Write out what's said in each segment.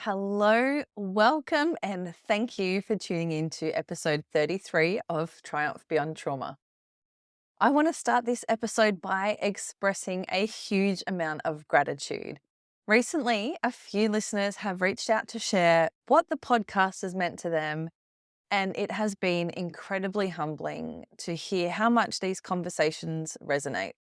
Hello, welcome, and thank you for tuning in to episode 33 of Triumph Beyond Trauma. I want to start this episode by expressing a huge amount of gratitude. Recently, a few listeners have reached out to share what the podcast has meant to them, and it has been incredibly humbling to hear how much these conversations resonate.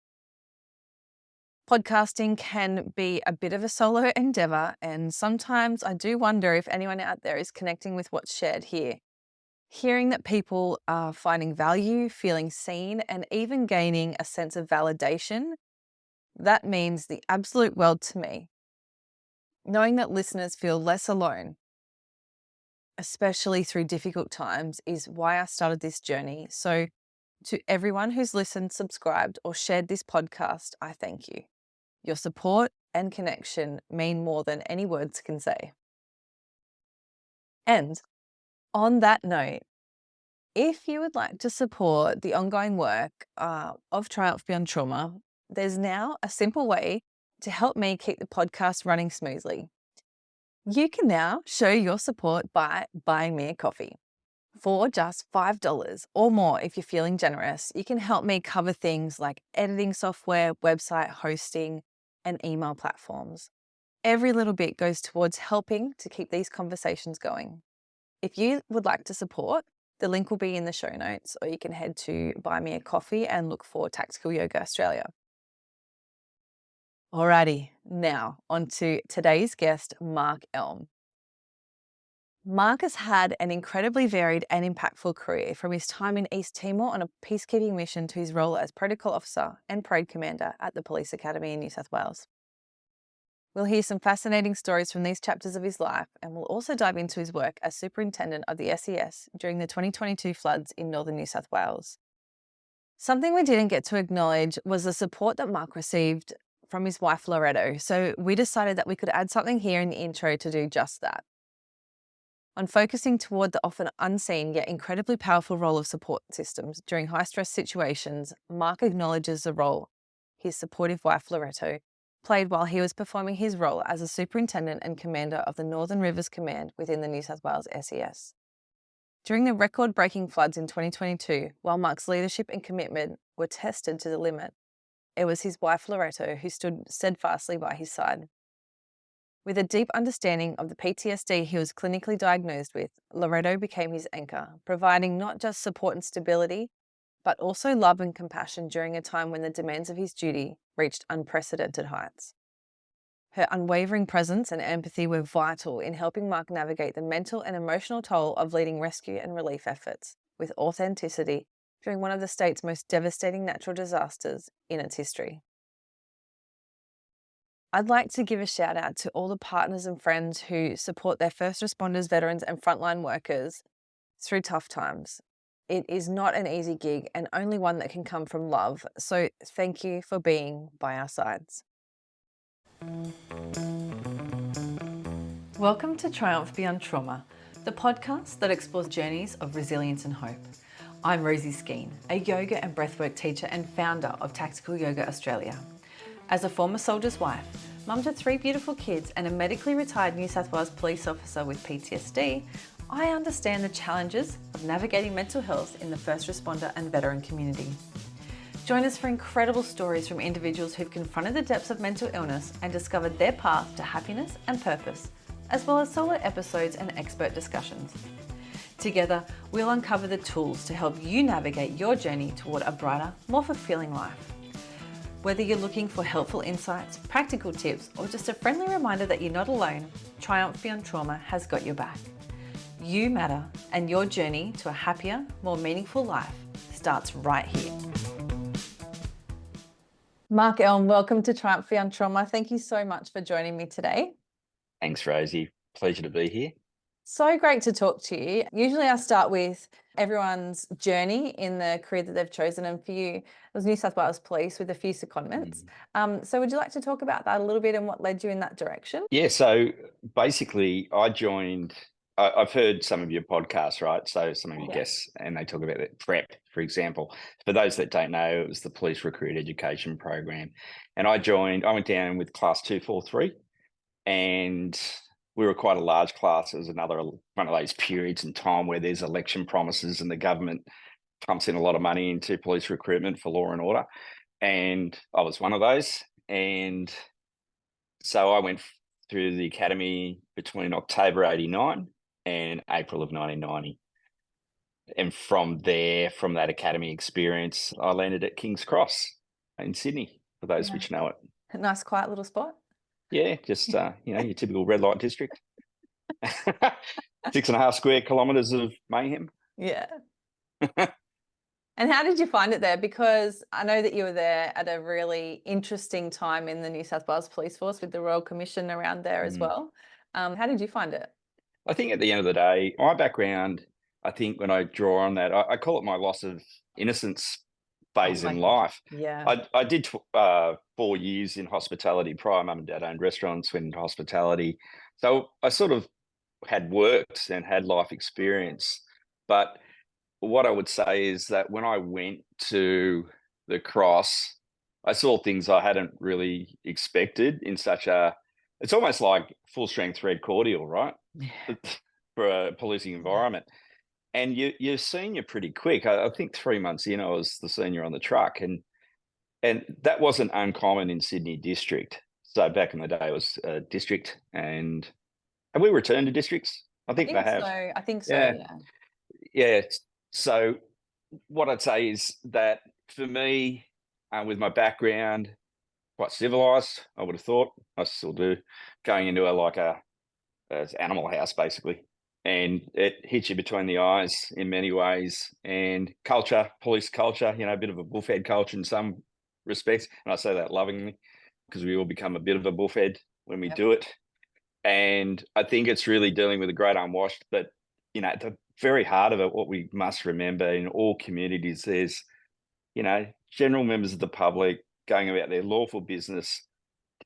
Podcasting can be a bit of a solo endeavor, and sometimes I do wonder if anyone out there is connecting with what's shared here. Hearing that people are finding value, feeling seen, and even gaining a sense of validation, that means the absolute world to me. Knowing that listeners feel less alone, especially through difficult times, is why I started this journey. So, to everyone who's listened, subscribed, or shared this podcast, I thank you. Your support and connection mean more than any words can say. And on that note, if you would like to support the ongoing work of Triumph Beyond Trauma, there's now a simple way to help me keep the podcast running smoothly. You can now show your support by buying me a coffee. For just $5 or more, if you're feeling generous, you can help me cover things like editing software, website hosting, and email platforms. Every little bit goes towards helping to keep these conversations going. If you would like to support, the link will be in the show notes, or you can head to Buy Me a Coffee and look for Tactical Yoga Australia. Alrighty, now on to today's guest, Mark Elm. Mark has had an incredibly varied and impactful career, from his time in East Timor on a peacekeeping mission to his role as protocol officer and parade commander at the Police Academy in New South Wales. We'll hear some fascinating stories from these chapters of his life, and we'll also dive into his work as superintendent of the SES during the 2022 floods in northern New South Wales. Something we didn't get to acknowledge was the support that Mark received from his wife Loretto, so we decided that we could add something here in the intro to do just that. On focusing toward the often unseen yet incredibly powerful role of support systems during high-stress situations, Mark acknowledges the role his supportive wife Loretto played while he was performing his role as a superintendent and commander of the Northern Rivers Command within the New South Wales SES. During the record-breaking floods in 2022, while Mark's leadership and commitment were tested to the limit, it was his wife Loretto who stood steadfastly by his side. With a deep understanding of the PTSD he was clinically diagnosed with, Loretto became his anchor, providing not just support and stability, but also love and compassion during a time when the demands of his duty reached unprecedented heights. Her unwavering presence and empathy were vital in helping Mark navigate the mental and emotional toll of leading rescue and relief efforts with authenticity during one of the state's most devastating natural disasters in its history. I'd like to give a shout out to all the partners and friends who support their first responders, veterans, and frontline workers through tough times. It is not an easy gig, and only one that can come from love. So thank you for being by our sides. Welcome to Triumph Beyond Trauma, the podcast that explores journeys of resilience and hope. I'm Rosie Skeen, a yoga and breathwork teacher and founder of Tactical Yoga Australia. As a former soldier's wife, mum to 3 beautiful kids, and a medically retired New South Wales police officer with PTSD, I understand the challenges of navigating mental health in the first responder and veteran community. Join us for incredible stories from individuals who've confronted the depths of mental illness and discovered their path to happiness and purpose, as well as solo episodes and expert discussions. Together, we'll uncover the tools to help you navigate your journey toward a brighter, more fulfilling life. Whether you're looking for helpful insights, practical tips, or just a friendly reminder that you're not alone, Triumph Beyond Trauma has got your back. You matter, and your journey to a happier, more meaningful life starts right here. Mark Elm, welcome to Triumph Beyond Trauma. Thank you so much for joining me today. Thanks, Rosie. Pleasure to be here. So great to talk to you. Usually I start with everyone's journey in the career that they've chosen, and for you, it was New South Wales Police with a few secondments. So would you like to talk about that a little bit and what led you in that direction? Yeah, so basically I've heard some of your podcasts, right? So some of your guests, and they talk about that PrEP, for example. For those that don't know, it was the Police Recruit Education Program. And I went down with Class 243, and we were quite a large class. It was another one of those periods in time where there's election promises and the government pumps in a lot of money into police recruitment for law and order. And I was one of those. And so I went through the academy between October 89 and April of 1990. And from there, from that academy experience, I landed at King's Cross in Sydney, for those which know it. A nice, quiet little spot. Yeah, just, your typical red light district. 6.5 square kilometres of mayhem. Yeah. And how did you find it there? Because I know that you were there at a really interesting time in the New South Wales Police Force with the Royal Commission around there as well. How did you find it? I think at the end of the day, my background, I think when I draw on that, I call it my loss of innocence phase in life. Yeah. I did 4 years in hospitality prior. Mum and dad owned restaurants, went into hospitality. So I sort of had worked and had life experience. But what I would say is that when I went to the Cross, I saw things I hadn't really expected in such a, it's almost like full strength red cordial, right? For a policing environment. And you're senior pretty quick. I think 3 months in, I was the senior on the truck. And that wasn't uncommon in Sydney district. So back in the day, it was a district. And have we returned to districts? I think they have. So. I think so, yeah. Yeah. So what I'd say is that for me, with my background, quite civilized, I would have thought. I still do. Going into a animal house, basically. And it hits you between the eyes in many ways. And culture, police culture, a bit of a bullfed culture in some respects. And I say that lovingly because we all become a bit of a bullfed when we do it. And I think it's really dealing with the great unwashed. But, at the very heart of it, what we must remember in all communities, there's, general members of the public going about their lawful business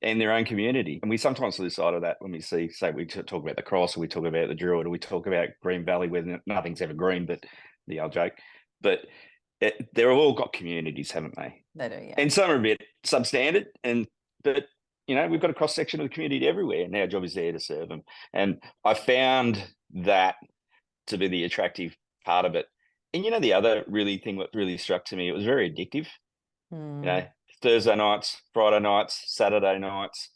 and their own community. And we sometimes lose sight of that when we say we talk about the Cross, or we talk about the Druid, or we talk about Green Valley, where nothing's ever green, but the old joke. But they've all got communities, haven't they? They do, yeah. And some are a bit substandard, but we've got a cross section of the community everywhere, and our job is there to serve them. And I found that to be the attractive part of it. And the other really thing that really struck to me, it was very addictive. Thursday nights, Friday nights, Saturday nights,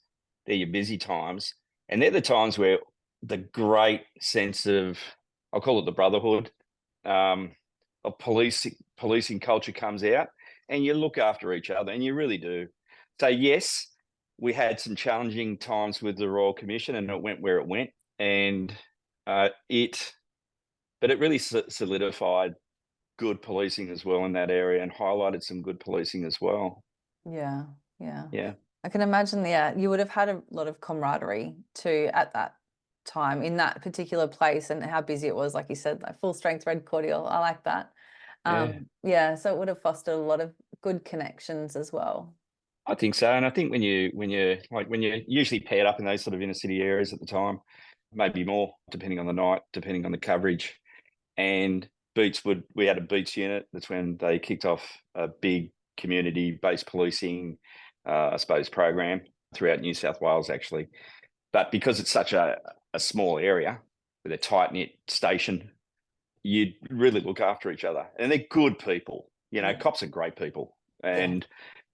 they're your busy times. And they're the times where the great sense of, I'll call it the brotherhood, of policing culture comes out, and you look after each other, and you really do. So yes, we had some challenging times with the Royal Commission, and it went where it went. And but it really solidified good policing as well in that area, and highlighted some good policing as well. Yeah. I can imagine, you would have had a lot of camaraderie too at that time in that particular place, and how busy it was, like you said, like full strength red cordial. I like that. So it would have fostered a lot of good connections as well. I think so. And I think when you're usually paired up in those sort of inner city areas at the time, maybe more, depending on the night, depending on the coverage. And we had a beats unit. That's when they kicked off a big community-based policing, program throughout New South Wales, actually. But because it's such a small area with a tight-knit station, you really look after each other. And they're good people. Cops are great people. And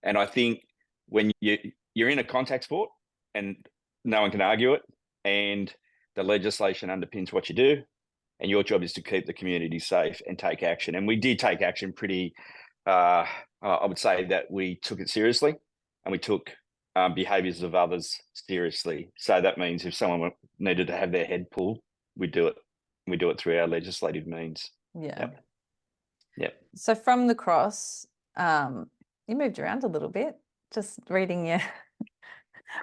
I think when you're in a contact sport, and no one can argue it, and the legislation underpins what you do, and your job is to keep the community safe and take action. And we did take action pretty, I would say that we took it seriously, and we took behaviours of others seriously. So that means if someone needed to have their head pulled, we do it. We do it through our legislative means. Yeah. Yep. So from the Cross, you moved around a little bit, just reading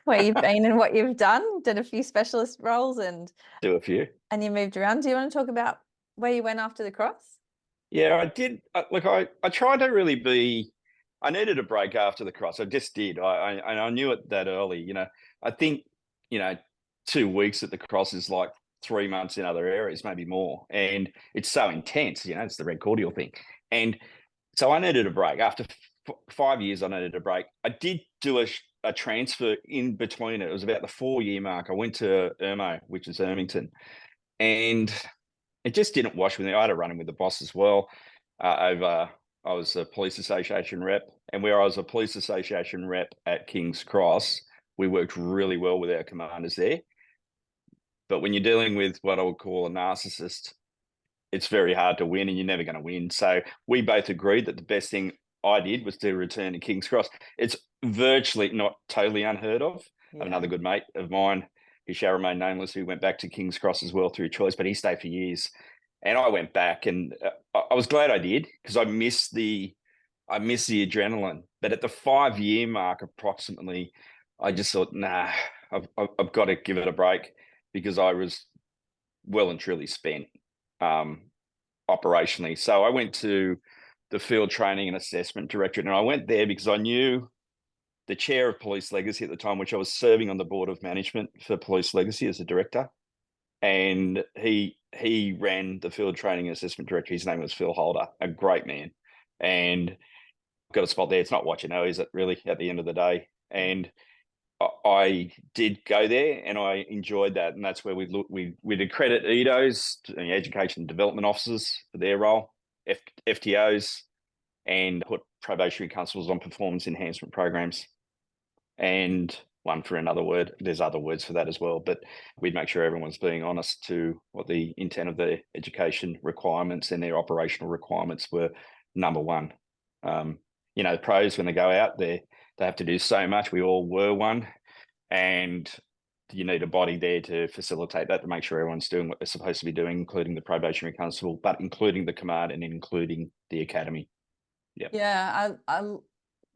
where you've been and what you've done, did a few specialist roles and do a few. And you moved around. Do you want to talk about where you went after the Cross? Yeah, I did. I tried to really I needed a break after the Cross. I just did. I knew it that early. I think, 2 weeks at the Cross is like 3 months in other areas, maybe more. And it's so intense, it's the red cordial thing. And so I needed a break. After 5 years, I needed a break. I did do a transfer in between it. It was about the 4-year mark. I went to Ermo, which is Ermington, and it just didn't wash with me. I had a run in with the boss as well. I was a police association rep, and where I was a police association rep at King's Cross, we worked really well with our commanders there. But when you're dealing with what I would call a narcissist, it's very hard to win, and you're never going to win. So we both agreed that the best thing I did was to return to King's Cross. It's virtually not totally unheard of. I have another good mate of mine who shall remain nameless, who went back to King's Cross as well through choice, but he stayed for years. And I went back, and I was glad I did, because I miss the adrenaline. But at the 5-year mark, approximately, I just thought, nah, I've got to give it a break, because I was well and truly spent operationally. So I went to the Field Training and Assessment Directorate, and I went there because I knew the chair of Police Legacy at the time, which I was serving on the board of management for Police Legacy as a director. And he ran the Field Training and Assessment Director. His name was Phil Holder, a great man. And got a spot there. It's not what you know, is it, really, at the end of the day? And I did go there, and I enjoyed that. And that's where we'd accredit EDOs, Education and Development Officers, for their role, FTOs, and put probationary constables on performance enhancement programs. And one for another word, there's other words for that as well, but we'd make sure everyone's being honest to what the intent of their education requirements and their operational requirements were. Number one, the pros, when they go out there, they have to do so much. We all were one, and you need a body there to facilitate that, to make sure everyone's doing what they're supposed to be doing, including the probationary constable, but including the command and including the academy. Yeah, I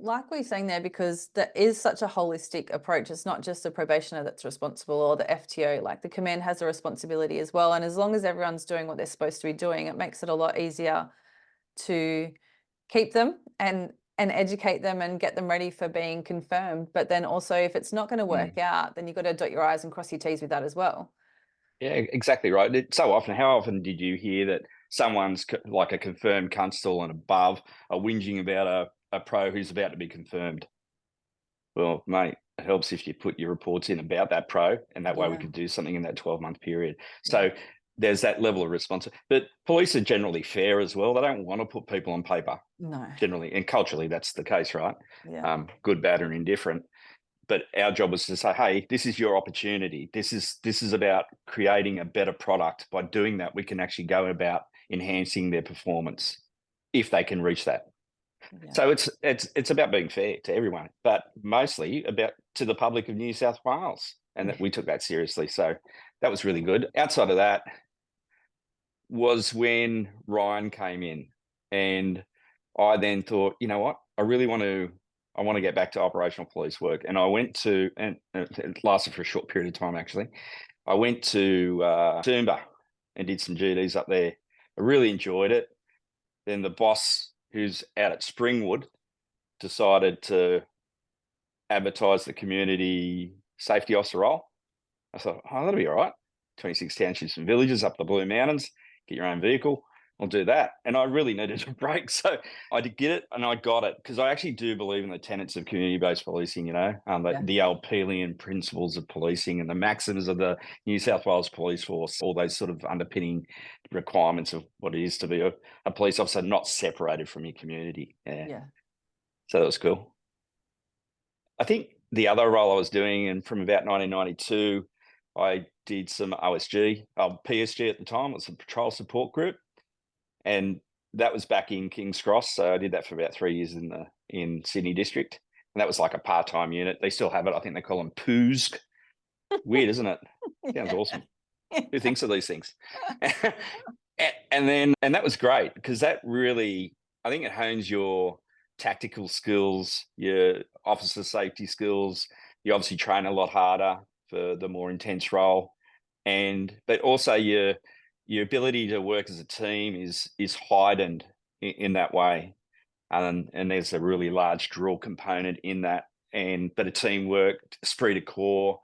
like what you're saying there, because that is such a holistic approach. It's not just the probationer that's responsible, or the FTO. Like, the command has a responsibility as well. And as long as everyone's doing what they're supposed to be doing, it makes it a lot easier to keep them and educate them and get them ready for being confirmed. But then also, if it's not going to work out, then you've got to dot your I's and cross your T's with that as well. Yeah, exactly right. How often did you hear that someone's like a confirmed constable and above are whinging about a pro who's about to be confirmed? Well, mate, it helps if you put your reports in about that pro, and that way we could do something in that 12-month period. So there's that level of responsibility. But police are generally fair as well. They don't want to put people on paper. No. Generally, and culturally, that's the case, right? Yeah. Good, bad, or indifferent. But our job was to say, hey, this is your opportunity. This is about creating a better product. By doing that, we can actually go about enhancing their performance if they can reach that. Yeah. So it's about being fair to everyone, but mostly about to the public of New South Wales, and that we took that seriously. So that was really good. Outside of that was when Ryan came in, and I then thought, you know what, I want to get back to operational police work. And I went to, and it lasted for a short period of time, actually. I went to Toomba and did some GDs up there. I really enjoyed it. Then the boss, who's out at Springwood, decided to advertise the community safety officer role. I thought, oh, that'll be all right. 26 townships and villages up the Blue Mountains, get your own vehicle. I'll do that. And I really needed a break. So I did get it, and I got it, because I actually do believe in the tenets of community-based policing, the old Peelian principles of policing and the maxims of the New South Wales Police Force, all those sort of underpinning requirements of what it is to be a police officer, not separated from your community. Yeah. So that was cool. I think the other role I was doing, and from about 1992, I did some OSG, PSG at the time. It was a patrol support group. And that was back in King's Cross. So I did that for about 3 years in Sydney District. And that was like a part-time unit. They still have it. I think they call them POOSG. Weird, isn't it? Sounds awesome. Who thinks of these things? and that was great, because that really, I think it hones your tactical skills, your officer safety skills. You obviously train a lot harder for the more intense role. But also your ability to work as a team is heightened in that way. And there's a really large drill component in that, but a teamwork, esprit de corps.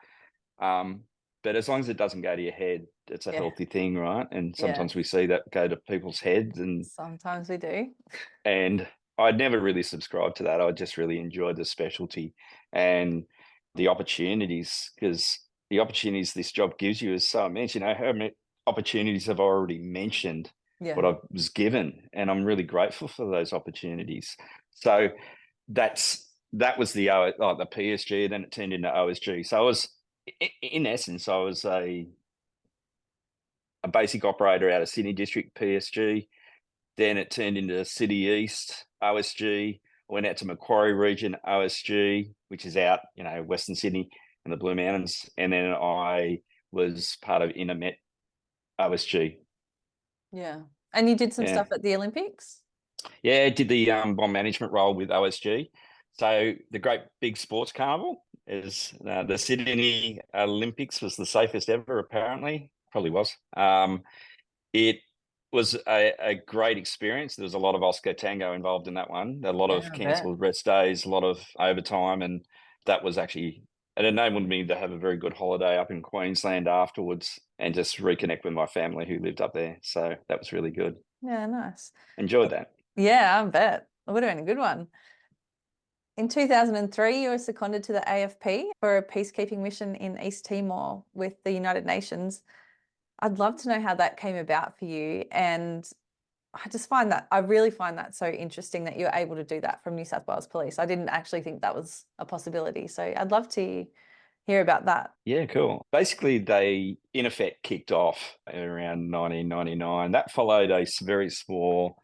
But as long as it doesn't go to your head, it's a healthy thing, right? And sometimes we see that go to people's heads. And sometimes we do. And I'd never really subscribed to that. I just really enjoyed the specialty. And the opportunities, because the opportunities this job gives you is so immense. You know, how many opportunities have I already mentioned Yeah. what I was given, and I'm really grateful for those opportunities. So that was the the PSG, then it turned into OSG. So I was, in essence, I was a basic operator out of Sydney District PSG. Then it turned into City East OSG. I went out to Macquarie Region OSG, which is out, Western Sydney and the Blue Mountains. And then I was part of Intermet OSG. Yeah. And you did some Yeah. stuff at the Olympics? Yeah, did the bomb management role with OSG. So the great big sports carnival is the Sydney Olympics was the safest ever, apparently. Probably was. It was a great experience. There was a lot of Oscar tango involved in that one. A lot Yeah, of I bet. cancelled rest days, a lot of overtime, and that was actually, it enabled me to have a very good holiday up in Queensland afterwards and just reconnect with my family who lived up there. So that was really good. Yeah, nice. Enjoyed that. Yeah, I bet. It would have been a good one. In 2003, you were seconded to the AFP for a peacekeeping mission in East Timor with the United Nations. I'd love to know how that came about for you. And I really find that so interesting that you're able to do that from New South Wales Police. I didn't actually think that was a possibility. So I'd love to hear about that. Yeah, cool. Basically, they in effect kicked off around 1999. That followed a very small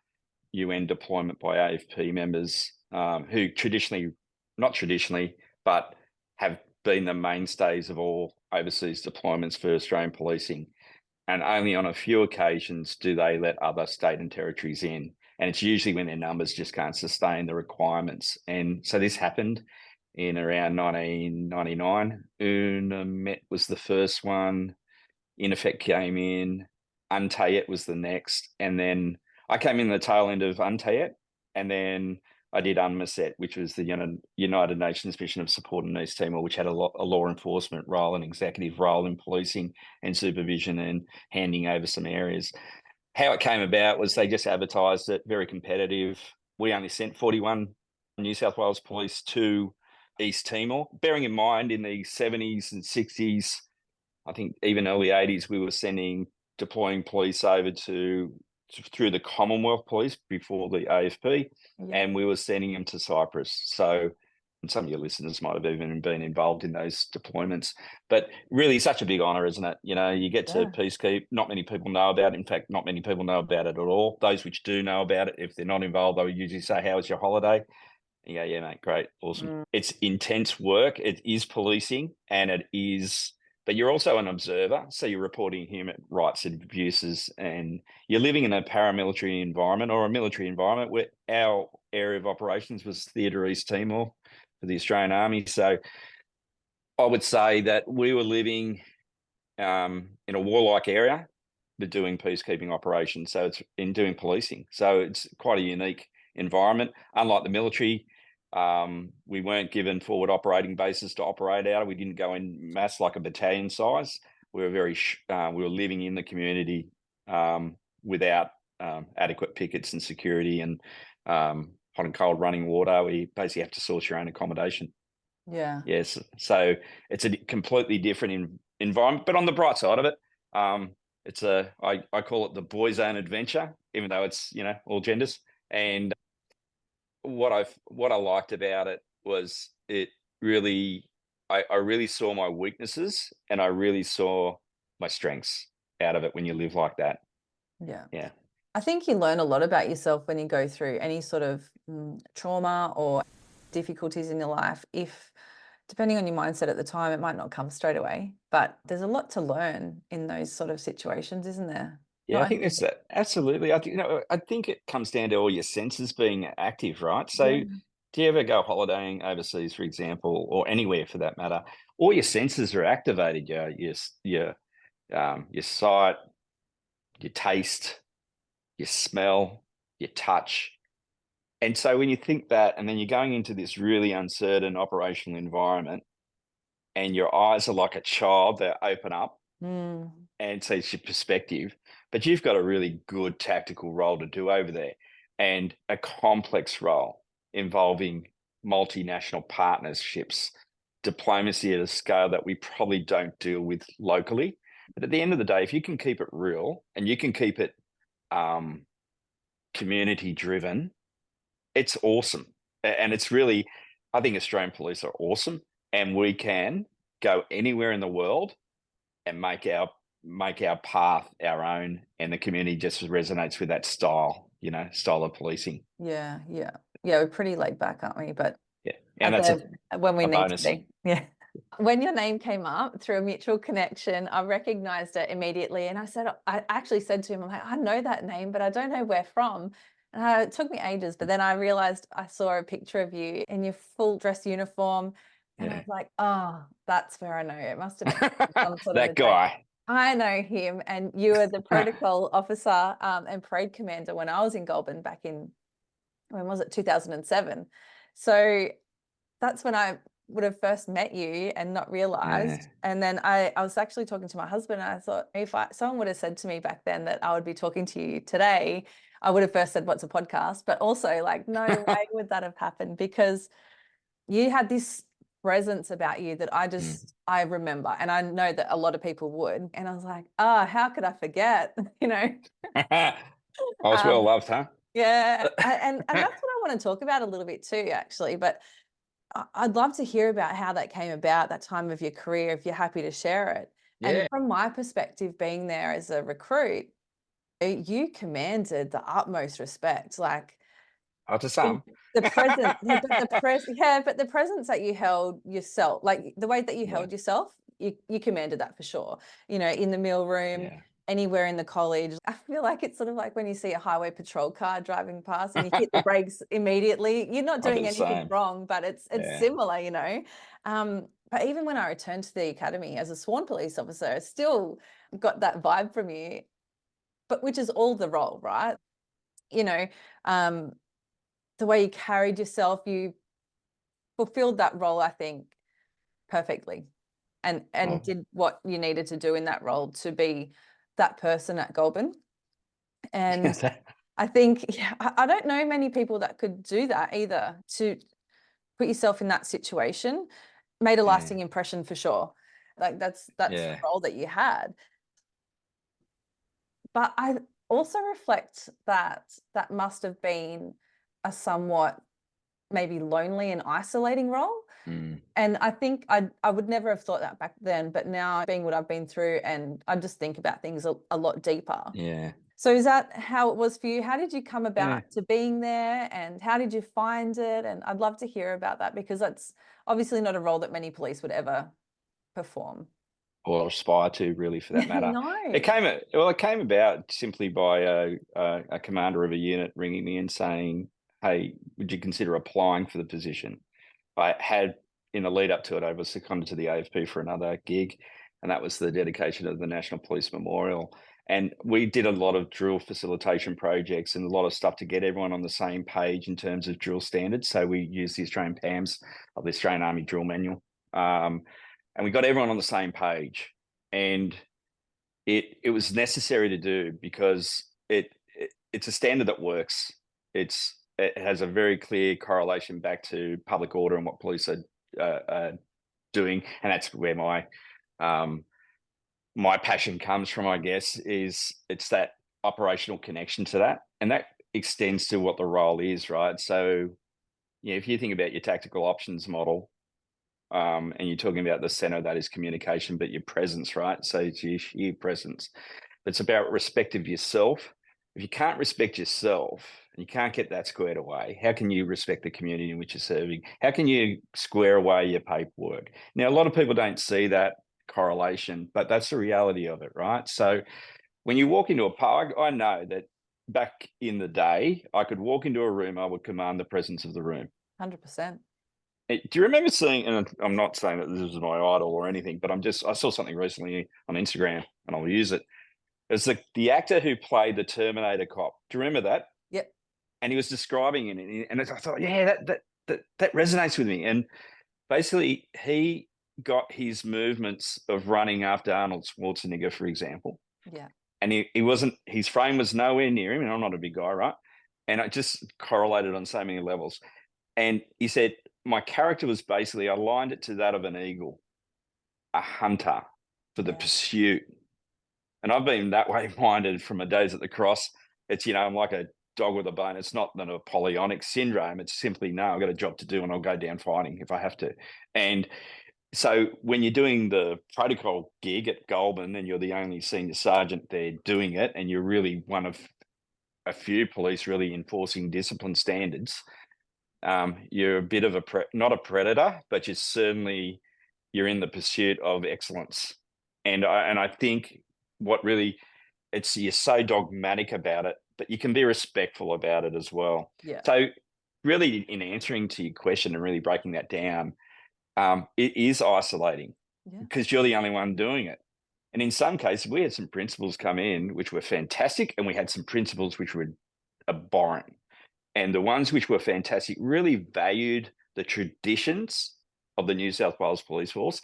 UN deployment by AFP members who not traditionally, but have been the mainstays of all overseas deployments for Australian policing. And only on a few occasions do they let other state and territories in. And it's usually when their numbers just can't sustain the requirements. And so this happened in around 1999. UNAMET was the first one. In effect came in. Untayet was the next. And then I came in the tail end of Untayet. And then I did UNMISET, which was the United Nations Mission of Support in East Timor, which had a law enforcement role, an executive role in policing and supervision and handing over some areas. How it came about was they just advertised it, very competitive. We only sent 41 New South Wales police to East Timor, bearing in mind in the 70s and 60s, I think even early 80s, we were deploying police over through the Commonwealth Police before the AFP, Yeah. and we were sending them to Cyprus. So, and some of your listeners might have even been involved in those deployments. But really, such a big honour, isn't it? You get to Yeah. peacekeep. Not many people know about it. In fact, not many people know about it at all. Those which do know about it, if they're not involved, they would usually say, "How was your holiday?" You go, "Yeah, mate, great, awesome." It's intense work. It is policing, and it is, but you're also an observer. So you're reporting human rights abuses, and you're living in a paramilitary environment or a military environment where our area of operations was Theatre East Timor for the Australian Army. So I would say that we were living in a warlike area, but doing peacekeeping operations. So it's in doing policing. So it's quite a unique environment. Unlike the military, we weren't given forward operating bases to operate out of. We didn't go in mass like a battalion size. We were we were living in the community without adequate pickets and security and hot and cold running water. We basically have to source your own accommodation. Yeah. Yes, so it's a completely different environment. But on the bright side of it, it's I call it the boy zone adventure, even though it's all genders. And what I liked about it was it really I really saw my weaknesses and I really saw my strengths out of it when you live like that. Yeah. Yeah. I think you learn a lot about yourself when you go through any sort of trauma or difficulties in your life. If, depending on your mindset at the time, it might not come straight away, but there's a lot to learn in those sort of situations, isn't there? Yeah, I Not, think that's that. Absolutely. I think it comes down to all your senses being active, right? yeah, So do you ever go holidaying overseas, for example, or anywhere for that matter? All your senses are activated. Your sight, your taste, your smell, your touch. And so when you think that, and then you're going into this really uncertain operational environment, and your eyes are like a child, they open up, mm, and so it's your perspective. But you've got a really good tactical role to do over there, and a complex role involving multinational partnerships. diplomacy at a scale that we probably don't deal with locally. But at the end of the day, if you can keep it real and you can keep it community driven, it's awesome. And it's really, I think Australian police are awesome, and we can go anywhere in the world and make our path our own, and the community just resonates with that style of policing. Yeah, yeah. Yeah, we're pretty laid back, aren't we? But Yeah, and that's when we a need to bonus. be. Yeah. When your name came up through a mutual connection, I recognized it immediately. And I actually said to him, I'm like, I know that name, but I don't know where from. And it took me ages, but then I realized I saw a picture of you in your full dress uniform. And I Yeah. was like, oh, that's where I know. It must have been some sort of a That date. guy. I know him. And you were the protocol officer and parade commander when I was in Goulburn back in, when was it, 2007. So that's when I would have first met you and not Yeah. realized. And then I was actually talking to my husband, and I thought, if someone would have said to me back then that I would be talking to you today, I would have first said, what's a podcast? But also, like, no way would that have happened, because you had this presence about you that I remember, and I know that a lot of people would. And I was like, how could I forget? I was well Um, loved, huh? yeah, and that's what I want to talk about a little bit too, actually. But I'd love to hear about how that came about, that time of your career, if you're happy to share it. And Yeah. from my perspective, being there as a recruit, you commanded the utmost respect. Like Oh, to some. the presence, but the presence that you held yourself, like the way that you Yeah. held yourself, you commanded that for sure. In the meal room, Yeah. anywhere in the college. I feel like it's sort of like when you see a highway patrol car driving past and you hit the brakes immediately. You're not I do doing the anything same. wrong, but it's Yeah. similar. But even when I returned to the academy as a sworn police officer, I still got that vibe from you, but which is all the role, right? You know, um, the way you carried yourself, you fulfilled that role, I think, perfectly, and Well, did what you needed to do in that role to be that person at Goulburn. And I think, yeah, I don't know many people that could do that either, to put yourself in that situation. Made a yeah. lasting impression for sure. Like that's the Yeah. role that you had. But I also reflect that that must have been a somewhat maybe lonely and isolating role. Mm. And I think I would never have thought that back then, but now being what I've been through, and I just think about things a lot deeper. Yeah. So is that how it was for you? How did you come about Yeah. to being there, and how did you find it? And I'd love to hear about that, because that's obviously not a role that many police would ever perform. Or aspire to, really, for that matter. No. It came about simply by a commander of a unit ringing me and saying, "Hey, would you consider applying for the position?" I had, in the lead up to it, I was seconded to the AFP for another gig, and that was the dedication of the National Police Memorial. And we did a lot of drill facilitation projects and a lot of stuff to get everyone on the same page in terms of drill standards. So we used the Australian PAMS, of the Australian Army Drill Manual, and we got everyone on the same page. And it was necessary to do, because it's a standard that works. It has a very clear correlation back to public order and what police are doing, and that's where my passion comes from, I guess. It's that operational connection to that, and that extends to what the role is, right? So, if you think about your tactical options model, and you're talking about the center, that is communication, but your presence, right? So it's your sheer presence. It's about respect of yourself. If you can't respect yourself, you can't get that squared away, how can you respect the community in which you're serving? How can you square away your paperwork? Now, a lot of people don't see that correlation, but that's the reality of it, right? So when you walk into a park, I know that back in the day, I could walk into a room, I would command the presence of the room. 100%. Do you remember seeing, and I'm not saying that this is my idol or anything, but I saw something recently on Instagram, and I'll use it. It's the actor who played the Terminator cop. Do you remember that? Yep. And he was describing it, and I thought, yeah, that resonates with me. And basically, he got his movements of running after Arnold Schwarzenegger, for example. Yeah. And he wasn't, his frame was nowhere near him, and I'm not a big guy, right? And it just correlated on so many levels. And he said, my character was basically, I aligned it to that of an eagle, a hunter for the Yeah. pursuit. And I've been that way minded from my days at the cross. It's, I'm like a dog with a bone. It's not the Napoleonic syndrome. It's simply, no, I've got a job to do and I'll go down fighting if I have to. And so when you're doing the protocol gig at Goulburn and you're the only senior sergeant there doing it, and you're really one of a few police really enforcing discipline standards, you're a bit of not a predator, but you're in the pursuit of excellence. And I think what really, you're so dogmatic about it, but you can be respectful about it as well. Yeah. So really, in answering to your question and really breaking that down, it is isolating Yeah. because you're the only one doing it. And in some cases, we had some principals come in which were fantastic, and we had some principals which were abhorrent. And the ones which were fantastic really valued the traditions of the New South Wales Police Force.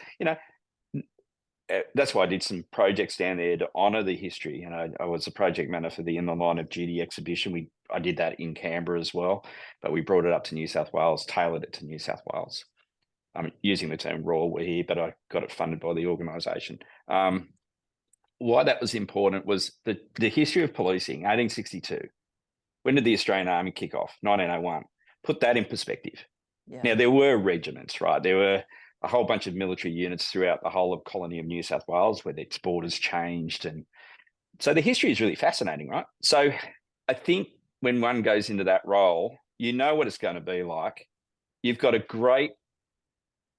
That's why I did some projects down there to honour the history. I was a project manager for the In the Line of Duty exhibition. I did that in Canberra as well, but we brought it up to New South Wales, tailored it to New South Wales. I'm using the term Royal here, but I got it funded by the organisation. Why that was important was the history of policing, 1862. When did the Australian Army kick off? 1901. Put that in perspective. Yeah. Now, there were regiments, right? There were a whole bunch of military units throughout the whole of colony of New South Wales where its borders changed. And so the history is really fascinating, right? So I think when one goes into that role, you know what it's going to be like. You've got a great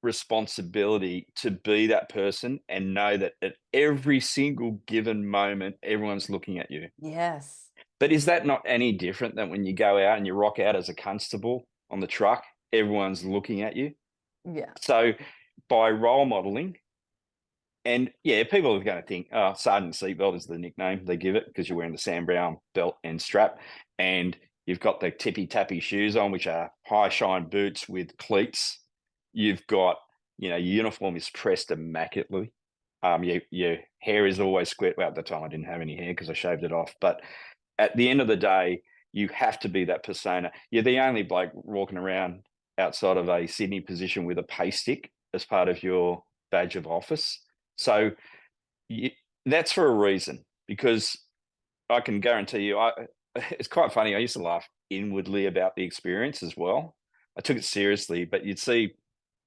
responsibility to be that person and know that at every single given moment, everyone's looking at you. Yes. But is that not any different than when you go out and you rock out as a constable on the truck? Everyone's looking at you. Yeah. So by role modeling, and yeah, people are going to think, oh, Sergeant Seatbelt is the nickname they give it because you're wearing the Sam Brown belt and strap, and you've got the tippy tappy shoes on, which are high shine boots with cleats. You've got, your uniform is pressed immaculately. Your hair is always squared. Well, at the time I didn't have any hair because I shaved it off. But at the end of the day, you have to be that persona. You're the only bloke walking around outside of a Sydney position with a pay stick as part of your badge of office. So that's for a reason, because I can guarantee you, it's quite funny. I used to laugh inwardly about the experience as well. I took it seriously, but you'd see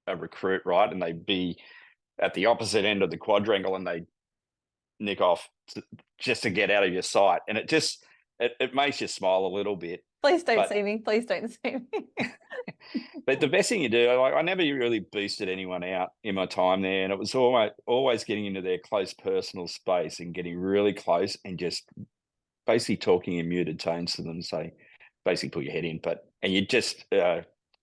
a recruit, right, and they'd be at the opposite end of the quadrangle and they nick off just to get out of your sight, and it makes you smile a little bit. Please don't see me. Please don't see me. But the best thing you do, I never really boosted anyone out in my time there, and it was always getting into their close personal space and getting really close and just basically talking in muted tones to them. So basically put your head in, and you just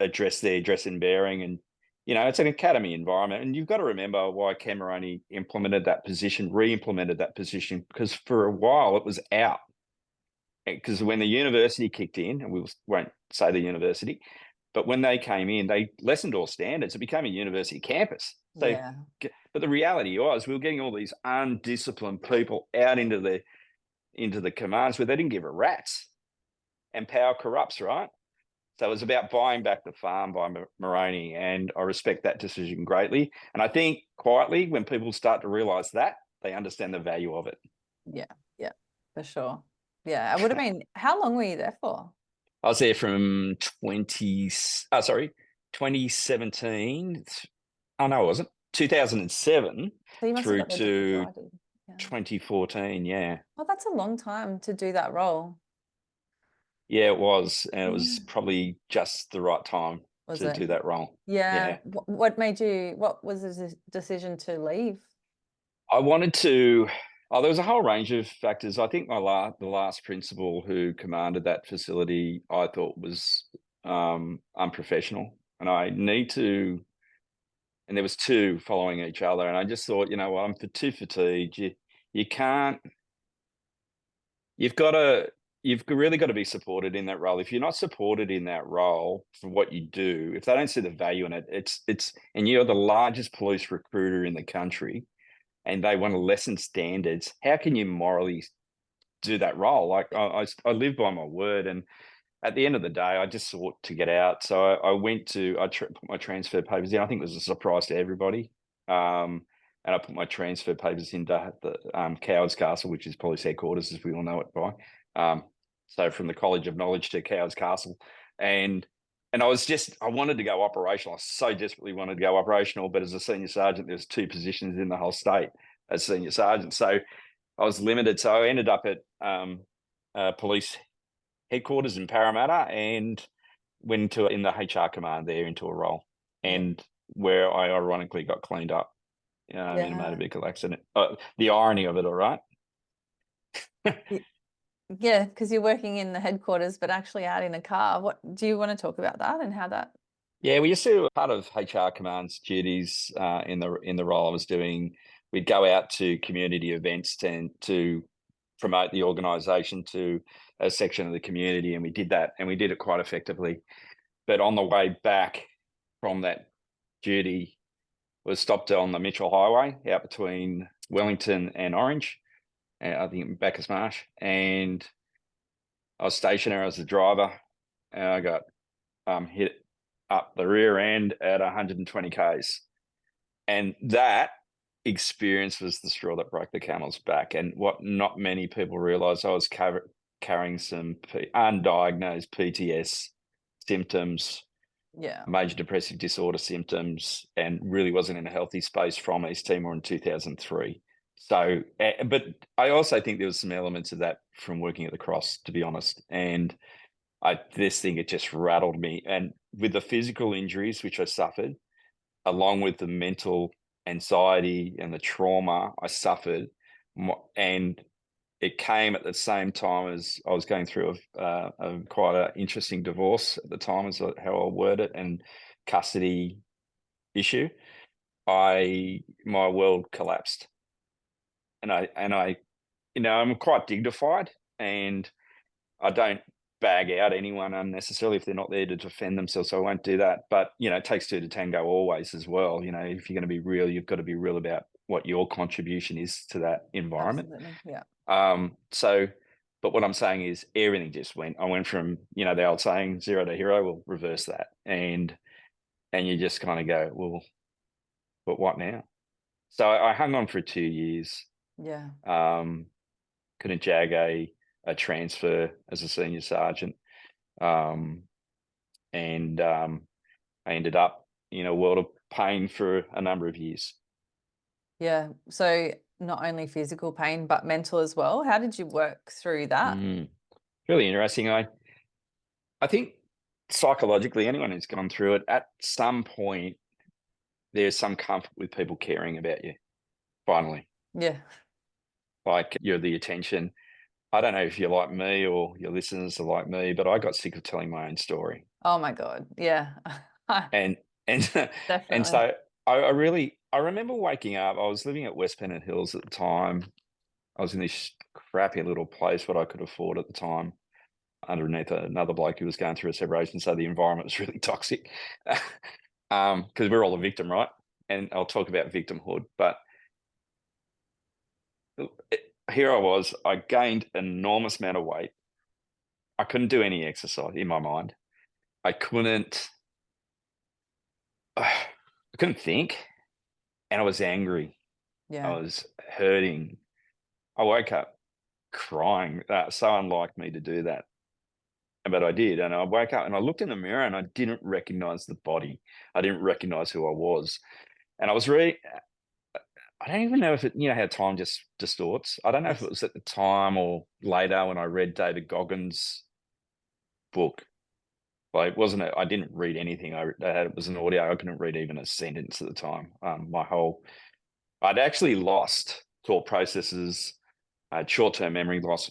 address their dress and bearing, and it's an academy environment, and you've got to remember why Cameroni re-implemented that position, because for a while it was out. Because when the university kicked in, and we won't say the university, but when they came in, they lessened all standards. It became a university campus. So, Yeah. but the reality was we were getting all these undisciplined people out into the commands where they didn't give a rat's, and power corrupts, right? So it was about buying back the farm by Moroney, and I respect that decision greatly. And I think quietly, when people start to realise that, they understand the value of it. Yeah, for sure. Yeah, I would have been. How long were you there for? I was there from 2017. Oh, no, I wasn't. 2007 So you must have through got there just before to I did. Yeah. 2014. Yeah. Well, that's a long time to do that role. Yeah, it was. And it was Yeah. probably just the right time Was to it? do that role. Yeah. Yeah. What made you? What was the decision to leave? I wanted to. Oh, there was a whole range of factors. I think the last principal who commanded that facility, I thought was unprofessional, and I need to. And there was two following each other, and I just thought, what, I'm too fatigued. You can't. You've really got to be supported in that role. If you're not supported in that role for what you do, if they don't see the value in it, and you're the largest police recruiter in the country, and they want to lessen standards, how can you morally do that role? Like I live by my word, and at the end of the day, I just sought to get out. So put my transfer papers in. I think it was a surprise to everybody. And I put my transfer papers into the Cowards Castle, which is police headquarters, as we all know it by. So from the College of Knowledge to Cowards Castle, and I wanted to go operational. I so desperately wanted to go operational, but as a senior sergeant, there's 2 positions in the whole state as senior sergeant, so I was limited. So I ended up at police headquarters in Parramatta and went in the HR command there into a role, Yeah. and where I ironically got cleaned up in a motor Yeah. vehicle accident. The irony of it, all right. Y- Yeah, because you're working in the headquarters, but actually out in a car. What do you want to talk about that and how that? Yeah, we used to part of HR command's duties in the role I was doing. We'd go out to community events to promote the organisation to a section of the community, and we did that, and we did it quite effectively. But on the way back from that duty, was stopped on the Mitchell Highway out between Wellington and Orange, I think in Bacchus Marsh, and I was stationed there as a driver, and I got hit up the rear end at 120 k's, and that experience was the straw that broke the camel's back. And what not many people realise, I was carrying some undiagnosed PTS symptoms, Yeah. major depressive disorder symptoms, and really wasn't in a healthy space from East Timor in 2003. So, but I also think there was some elements of that from working at the Cross, to be honest. And this thing, it just rattled me. And with the physical injuries which I suffered, along with the mental anxiety and the trauma I suffered, and it came at the same time as I was going through a quite an interesting divorce at the time, is how I'll word it, and custody issue. My world collapsed, and I, I'm quite dignified, and I don't bag out anyone unnecessarily if they're not there to defend themselves. So I won't do that. But it takes 2 to tango always as well. If you're going to be real, you've got to be real about what your contribution is to that environment. Absolutely. Yeah. But what I'm saying is everything just I went from, the old saying, 0 to hero. We'll reverse that. And you just kind of go, well, but what now? So I hung on for 2 years. Yeah. Couldn't jag a transfer as a senior sergeant. And I ended up in a world of pain for a number of years. Yeah. So not only physical pain, but mental as well. How did you work through that? Really interesting. I think psychologically, anyone who's gone through it, at some point, there's some comfort with people caring about you, finally. Yeah. Like, you're the attention. I don't know if you're like me or your listeners are like me, but I got sick of telling my own story. Oh my God. Yeah. And and Definitely. so I remember waking up. I was living at West Pennant Hills at the time. I was in this crappy little place, what I could afford at the time, underneath another bloke who was going through a separation. So the environment was really toxic, because we're all a victim, right? And I'll talk about victimhood, but here I was. I gained an enormous amount of weight. I couldn't do any exercise in my mind. I couldn't. I couldn't think, and I was angry. I Yeah. was hurting. I woke up crying. So unlike me to do that, but I did. And I woke up and I looked in the mirror and I didn't recognize the body. I didn't recognize who I was. And I was really, I don't even know if how time just distorts. I don't know if it Yes. was at the time or later when I read David Goggins' book. Like, wasn't it? I didn't read anything. It was an audio. I couldn't read even a sentence at the time. I'd actually lost thought processes. I had short-term memory loss,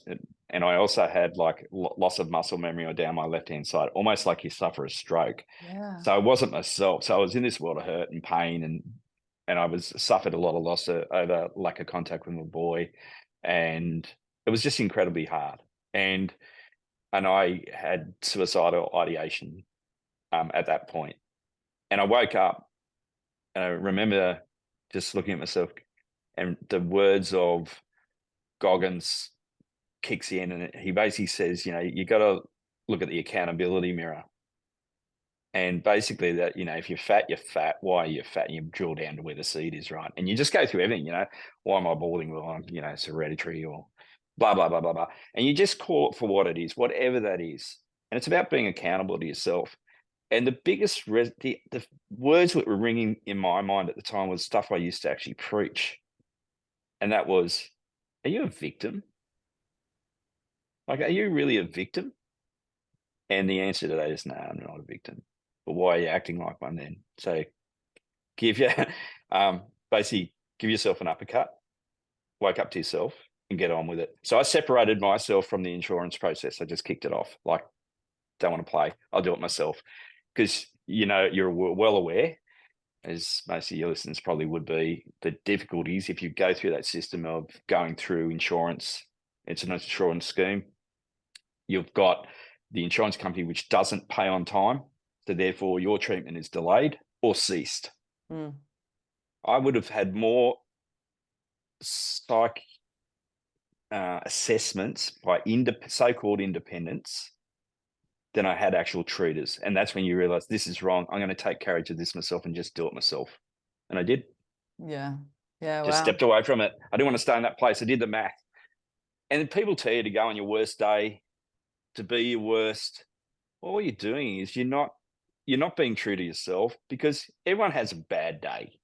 and I also had like loss of muscle memory down my left-hand side, almost like you suffer a stroke. Yeah. So I wasn't myself. So I was in this world of hurt and pain, and I suffered a lot of loss over lack of contact with my boy, and it was just incredibly hard. And I had suicidal ideation at that point. And I woke up, and I remember just looking at myself, and the words of Goggins kicks in, and he basically says, you got to look at the accountability mirror. And basically that, if you're fat, you're fat. Why are you fat? And you drill down to where the seed is, right? And you just go through everything, why am I balding? Well, I'm, it's hereditary or blah, blah, blah, blah, blah. And you just call it for what it is, whatever that is. And it's about being accountable to yourself. And the biggest, the words that were ringing in my mind at the time was stuff I used to actually preach. And that was, are you a victim? Like, are you really a victim? And the answer to that is no, I'm not a victim. But why are you acting like one then? So give you, basically give yourself an uppercut, wake up to yourself and get on with it. So I separated myself from the insurance process. I just kicked it off. Like, don't want to play. I'll do it myself. Because, you're well aware, as most of your listeners probably would be, the difficulties if you go through that system of going through insurance. It's an insurance scheme. You've got the insurance company which doesn't pay on time, so therefore your treatment is delayed or ceased. I would have had more psych assessments by so-called independents than I had actual treaters. And that's when you realize this is wrong. I'm going to take courage of this myself and just do it myself. And I did. Yeah. Yeah. Just Wow. stepped away from it. I didn't want to stay in that place. I did the math. And people tell you to go on your worst day, to be your worst. All you're doing is you're not being true to yourself, because everyone has a bad day.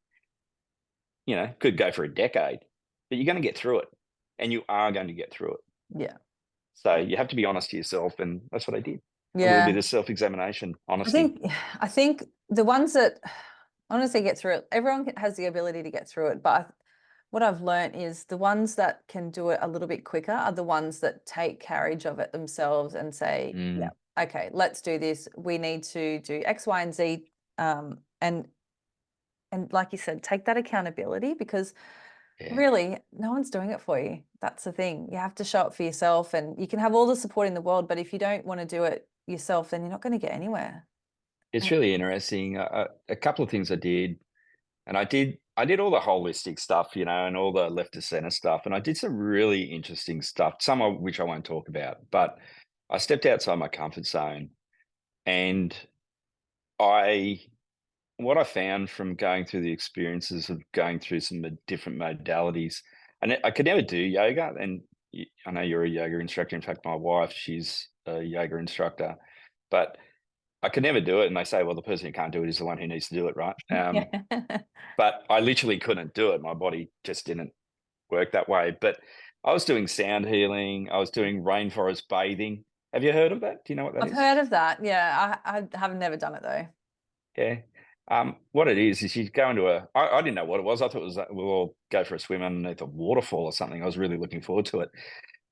Could go for a decade, but you're going to get through it, and you are going to get through it. Yeah. So you have to be honest to yourself, and that's what I did. Yeah. A little bit of self-examination, honesty. I think the ones that honestly get through it, everyone has the ability to get through it, but what I've learned is the ones that can do it a little bit quicker are the ones that take courage of it themselves and say, yeah, okay, let's do this. We need to do X, Y, and Z. And like you said, take that accountability, because really no one's doing it for you. That's the thing. You have to show up for yourself, and you can have all the support in the world, but if you don't want to do it yourself, then you're not going to get anywhere. It's really interesting. A couple of things I did, and I did all the holistic stuff, and all the left to center stuff. And I did some really interesting stuff, some of which I won't talk about, but I stepped outside my comfort zone. And what I found from going through the experiences of going through some different modalities, and I could never do yoga. And I know you're a yoga instructor. In fact, my wife, she's a yoga instructor, but I could never do it. And they say, well, the person who can't do it is the one who needs to do it, right? But I literally couldn't do it. My body just didn't work that way. But I was doing sound healing. I was doing rainforest bathing. Have you heard of that? Do you know what that is? I've heard of that. Yeah, I have never done it though. Yeah. What it is you go into I didn't know what it was. I thought it was we'll all go for a swim underneath a waterfall or something. I was really looking forward to it.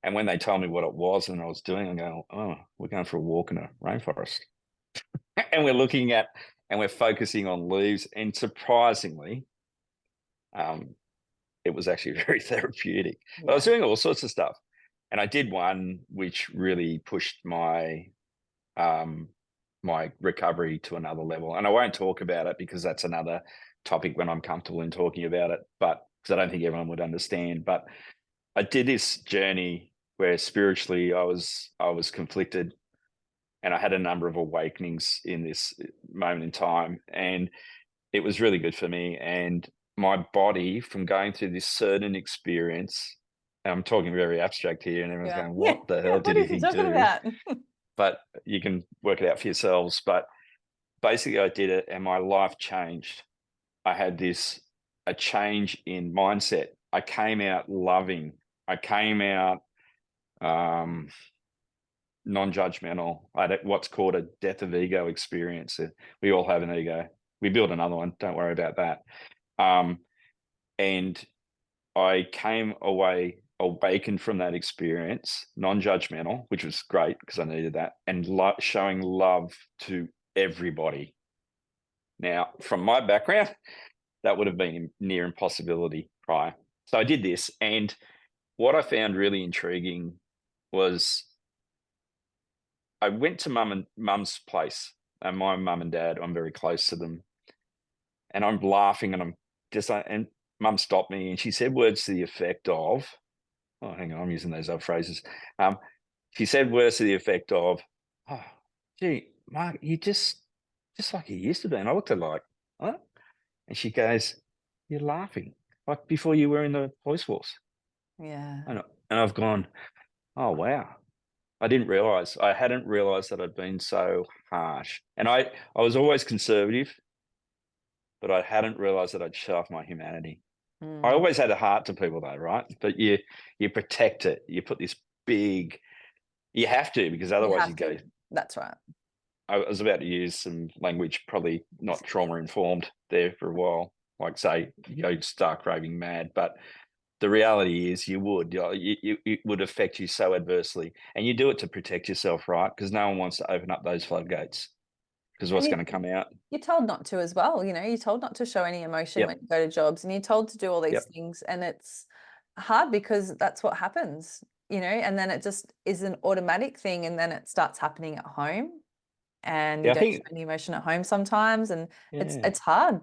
And when they told me what it was and I was doing, I go, oh, we're going for a walk in a rainforest. And we're looking at, and we're focusing on leaves. And surprisingly, it was actually very therapeutic. Yeah. But I was doing all sorts of stuff. And I did one which really pushed my my recovery to another level. And I won't talk about it because that's another topic when I'm comfortable in talking about it, but because I don't think everyone would understand. But I did this journey where spiritually I was conflicted, and I had a number of awakenings in this moment in time, and it was really good for me. And my body, from going through this certain experience, and I'm talking very abstract here, and everyone's going, what the hell did he do? About? But you can work it out for yourselves. But basically I did it and my life changed. I had a change in mindset. I came out loving. I came out non-judgmental. I had what's called a death of ego experience. We all have an ego. We build another one. Don't worry about that. And I came away awakened from that experience, non-judgmental, which was great because I needed that, and showing love to everybody. Now, from my background, that would have been near impossibility prior. So I did this, and what I found really intriguing was I went to mum's place, and my mum and dad, I'm very close to them, and I'm laughing, and I'm just like, and mum stopped me, and she said words to the effect of, oh, hang on, I'm using those other phrases. She said words to the effect of, oh, gee, Mark, you just like you used to be. And I looked at her like, what? And she goes, you're laughing like before you were in the police force. Yeah. And I've gone, oh, wow. I hadn't realized that I'd been so harsh. And I was always conservative, but I hadn't realized that I'd shut off my humanity. I Mm. always had a heart to people though, right? But you protect it. You put this big, you have to, because You otherwise have you to. go. That's right. I was about to use some language probably not trauma informed there for a while, like say, stark raving mad. But the reality is it would affect you so adversely, and you do it to protect yourself, right? Because no one wants to open up those floodgates, because And what's going to come out? you're told not to as well. You're told not to show any emotion when Yep, you go to jobs, and you're told to do all these yep. things. And it's hard because that's what happens, and then it just is an automatic thing. And then it starts happening at home, and you Yeah, I don't show think, any emotion at home sometimes. And it's yeah. it's hard.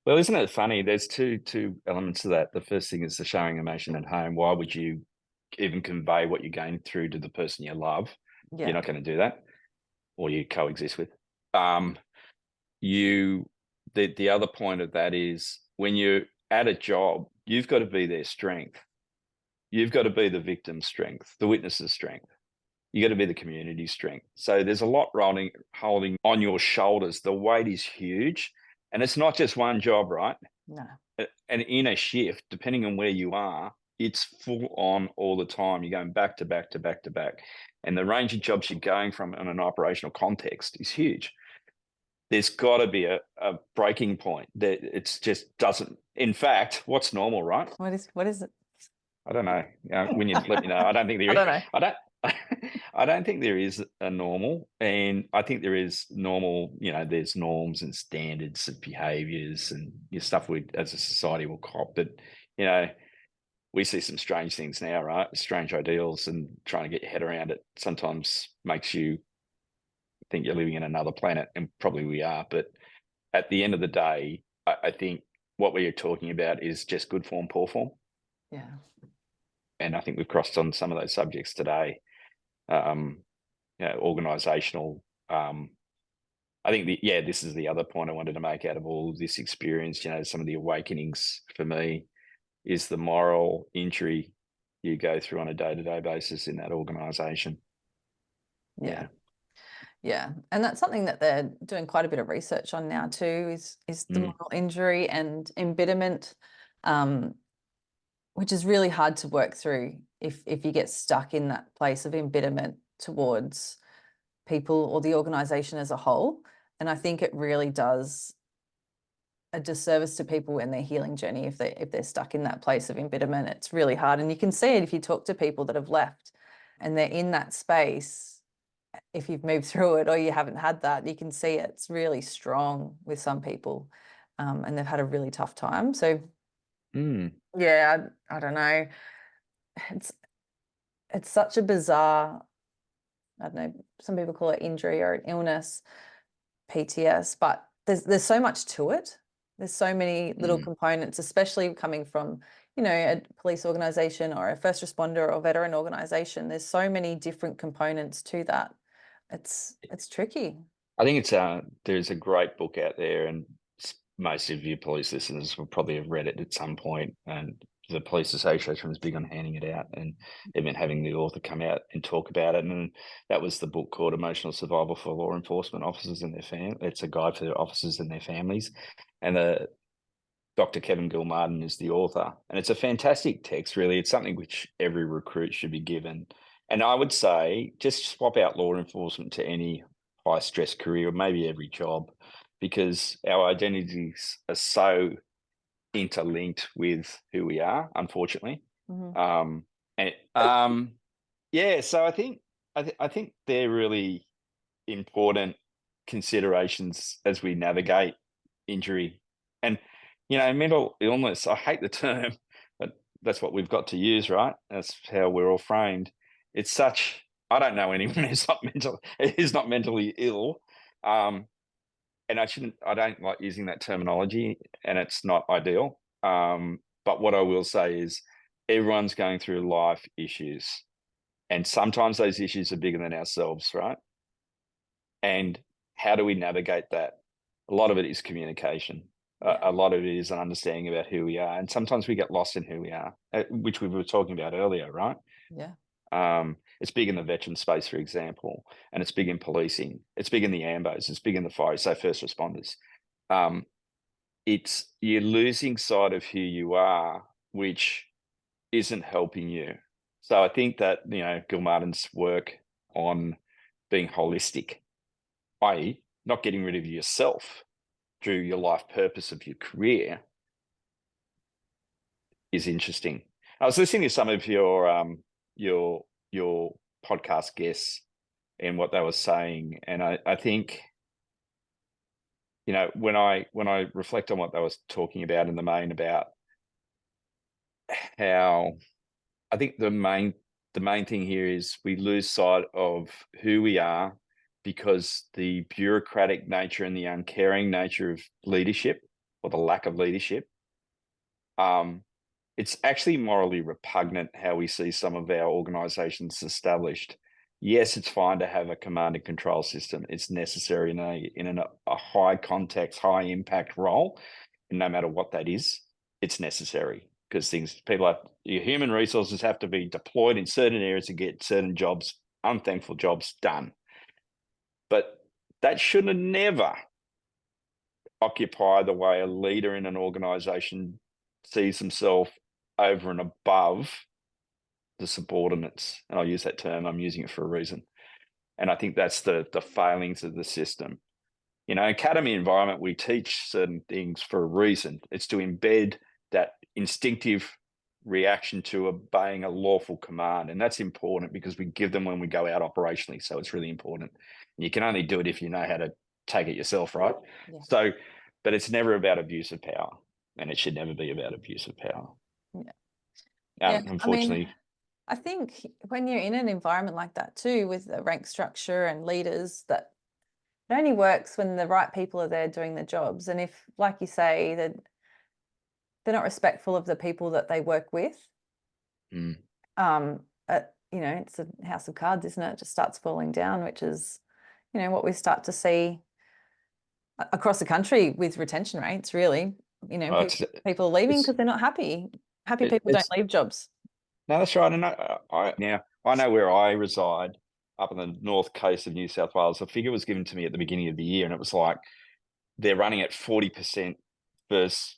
Well, isn't it funny? There's two elements to that. The first thing is the showing emotion at home. Why would you even convey what you're going through to the person you love? You're Yeah. not going to do that, or you coexist with. Um, you the other point of that is when you're at a job, you've got to be their strength. You've got to be the victim's strength, the witness's strength. You got to be the community strength. So there's a lot holding on your shoulders. The weight is huge, and it's not just one job, right? No. And in a shift, depending on where you are, it's full on all the time. You're going back to back to back to back, and the range of jobs you're going from in an operational context is huge. There's got to be a breaking point that it's just doesn't. In fact, what's normal, right? What is it? I don't know. When you let me know, I don't think I there is. don't know. I don't. I don't think there is a normal, and I think there is normal. There's norms and standards of behaviours and stuff we, as a society, will cop. But you know, we see some strange things now, right? Strange ideals, and trying to get your head around it sometimes makes you think you're living in another planet, and probably we are. But at the end of the day, I think what we are talking about is just good form, poor form. Yeah. And I think we've crossed on some of those subjects today. Organizational. I think this is the other point I wanted to make out of all of this experience. Some of the awakenings for me is the moral injury you go through on a day-to-day basis in that organization. Yeah. Yeah. Yeah, and that's something that they're doing quite a bit of research on now too, is the Mm. moral injury and embitterment, um, which is really hard to work through if you get stuck in that place of embitterment towards people or the organization as a whole. And I think it really does a disservice to people in their healing journey if they're stuck in that place of embitterment. It's really hard, and you can see it if you talk to people that have left and they're in that space. If you've moved through it or you haven't had that, you can see it's really strong with some people, and they've had a really tough time. So Mm. yeah, I don't know. It's it's such a bizarre. I don't know. Some people call it injury or an illness, PTS, but there's so much to it. There's so many little Mm. components, especially coming from a police organization or a first responder or veteran organization. There's so many different components to that. It's tricky. I think there's a great book out there, and most of your police listeners will probably have read it at some point. And the Police Association was big on handing it out, and even having the author come out and talk about it. And that was the book called Emotional Survival for Law Enforcement Officers and Their Family. It's a guide for their officers and their families. And the Dr. Kevin Gilmartin is the author, and it's a fantastic text. Really, it's something which every recruit should be given. And I would say just swap out law enforcement to any high stress career, or maybe every job, because our identities are so interlinked with who we are, unfortunately. Mhm. And yeah, so I think they're really important considerations as we navigate injury. And mental illness, I hate the term, but that's what we've got to use, right? That's how we're all framed. It's such, I don't know anyone who's not mentally ill. And I don't like using that terminology, and it's not ideal. But what I will say is everyone's going through life issues, and sometimes those issues are bigger than ourselves, right? And how do we navigate that? A lot of it is communication. Yeah. A lot of it is an understanding about who we are. And sometimes we get lost in who we are, which we were talking about earlier, right? Yeah. It's big in the veteran space, for example, and it's big in policing. It's big in the AMBOs. It's big in the fire, so first responders. Um, it's you're losing sight of who you are, which isn't helping you. So I think that Gilmartin's work on being holistic, i.e., not getting rid of yourself through your life purpose of your career, is interesting. I was listening to some of your podcast guests and what they were saying, and I think when I reflect on what they were talking about in the main about how I think the main thing here is we lose sight of who we are because the bureaucratic nature and the uncaring nature of leadership, or the lack of leadership. It's actually morally repugnant how we see some of our organisations established. Yes, it's fine to have a command and control system. It's necessary in a high context, high impact role, and no matter what that is, it's necessary because your human resources have to be deployed in certain areas to get certain jobs, unthankful jobs done. But that should have never occupy the way a leader in an organisation sees himself over and above the subordinates. And I'll use that term, I'm using it for a reason. And I think that's the failings of the system. Academy environment, we teach certain things for a reason. It's to embed that instinctive reaction to obeying a lawful command. And that's important because we give them when we go out operationally. So it's really important. And you can only do it if you know how to take it yourself, right? Yeah. So, but it's never about abuse of power, and it should never be about abuse of power. Yeah. Yeah. Unfortunately. I think when you're in an environment like that too, with the rank structure and leaders, that it only works when the right people are there doing the jobs. And if, like you say, that they're not respectful of the people that they work with, it's a house of cards, isn't it? It just starts falling down, which is, what we start to see across the country with retention rates, really. People are leaving because they're not happy. Happy people don't leave jobs. No, that's right. And I know where I reside up on the north coast of New South Wales. A figure was given to me at the beginning of the year, and it was like they're running at 40% first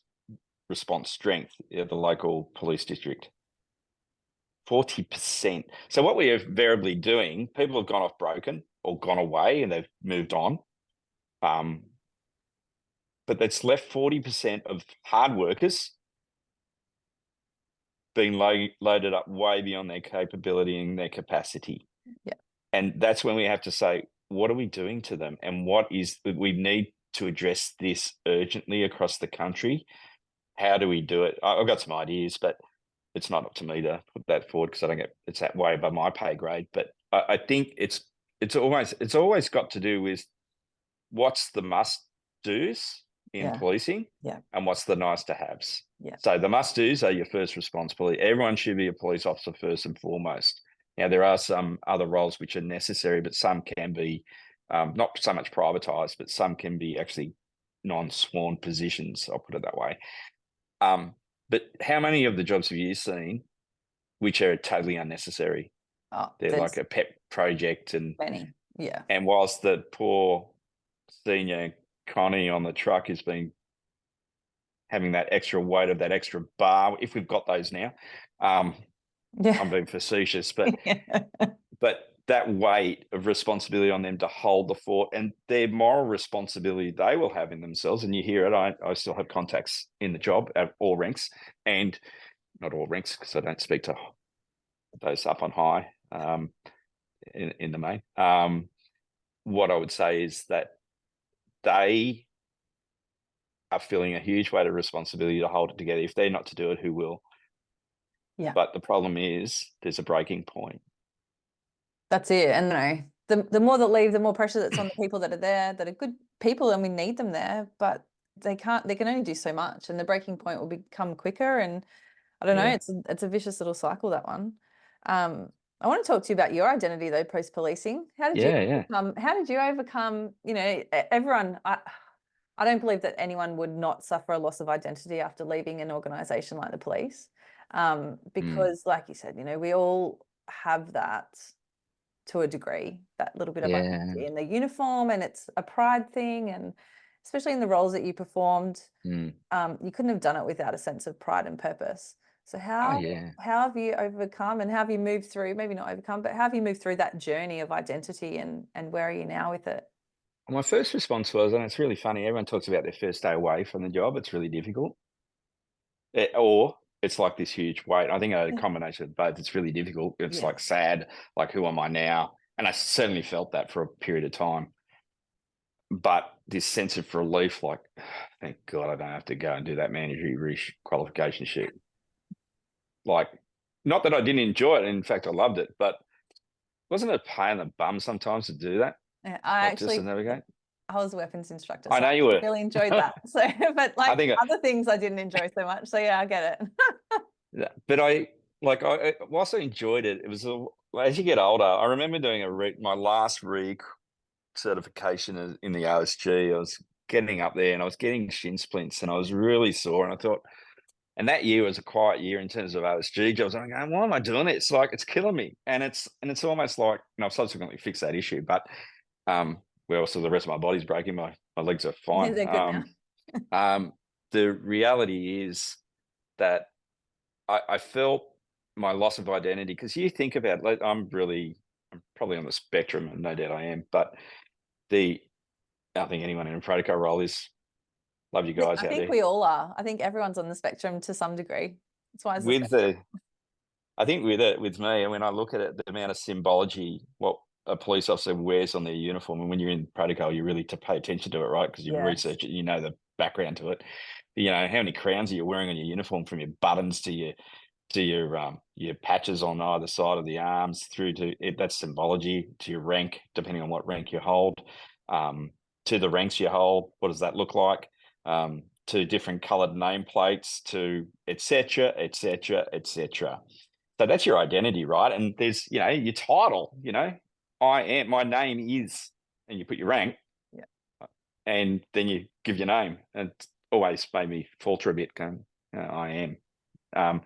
response strength at the local police district. 40%. So what we are invariably doing, people have gone off broken or gone away and they've moved on. But that's left 40% of hard workers being loaded up way beyond their capability and their capacity. Yeah. And that's when we have to say, what are we doing to them? And we need to address this urgently across the country. How do we do it? I've got some ideas, but it's not up to me to put that forward because I don't get it's that way above my pay grade. But I think it's always got to do with what's the must do's in policing, and what's the nice to haves. Yeah. So the must do's are your first response police. Everyone should be a police officer first and foremost. Now there are some other roles which are necessary, but some can be not so much privatised, but some can be actually non-sworn positions. I'll put it that way. But how many of the jobs have you seen which are totally unnecessary? They're like a pet project, and many. Yeah. And whilst the poor senior Connie on the truck has been having that extra weight of that extra bar, if we've got those now, I'm being facetious, but but that weight of responsibility on them to hold the fort and their moral responsibility they will have in themselves. And you hear it. I still have contacts in the job at all ranks, and not all ranks because I don't speak to those up on high in the main. What I would say is that they are feeling a huge weight of responsibility to hold it together. If they're not to do it, who will? Yeah. But the problem is there's a breaking point. That's it. And the more that leave, the more pressure that's on the people that are there, that are good people, and we need them there, but they can only do so much, and the breaking point will become quicker. And I don't know, it's a vicious little cycle, that one. I want to talk to you about your identity though, post-policing. Yeah, yeah. How did you overcome, everyone, I don't believe that anyone would not suffer a loss of identity after leaving an organization like the police. Mm, Because like you said, we all have that to a degree, that little bit of yeah. identity in the uniform, and it's a pride thing. And especially in the roles that you performed, Mm. you couldn't have done it without a sense of pride and purpose. So Oh, how yeah. how have you overcome, and how have you moved through, maybe not overcome, but how have you moved through that journey of identity, and where are you now with it? My first response was, and it's really funny, everyone talks about their first day away from the job. It's really difficult. Or it's like this huge weight. I think a combination of both. It's really difficult. It's Yeah. like sad, like who am I now? And I certainly felt that for a period of time. But this sense of relief, like, thank God I don't have to go and do that mandatory qualification shit. Like, not that I didn't enjoy it. In fact, I loved it, but wasn't it a pain in the bum sometimes to do that? Yeah, Like just to navigate? I was a weapons instructor, I so know I you were. really enjoyed that. So, but I like think, other things I didn't enjoy so much. So yeah, I get it. yeah, but whilst I enjoyed it, it was as you get older. I remember doing my last certification in the OSG. I was getting up there and I was getting shin splints and I was really sore. And I thought, and that year was a quiet year in terms of OSG jobs. I'm going, why am I doing it? It's like it's killing me, and it's almost like, and I've subsequently fixed that issue, but well, so the rest of my body's breaking. My legs are Yeah, fine. they're good now. The reality is that I felt my loss of identity, because you think about, like, I'm probably on the spectrum, and no doubt I am, but the I think anyone in a protocol role is. Love you guys I out think there. we all are. I think everyone's on the spectrum to some degree. That's why it's a With spectrum. I think with me, and when I look at it, the amount of symbology, what a police officer wears on their uniform, and when you're in protocol, you really to pay attention to it, right? Because you Yes. research it, you know the background to it. How many crowns are you wearing on your uniform, from your buttons to your patches on either side of the arms, through to it, that's symbology, to your rank, depending on what rank you hold, um, to the ranks you hold. What does that look like? To different coloured nameplates, to etc. etc. etc. So that's your identity, right? And there's your title. I am. My name is, and you put your rank, Yeah. and then you give your name. And it's always made me falter a bit. Going, I am.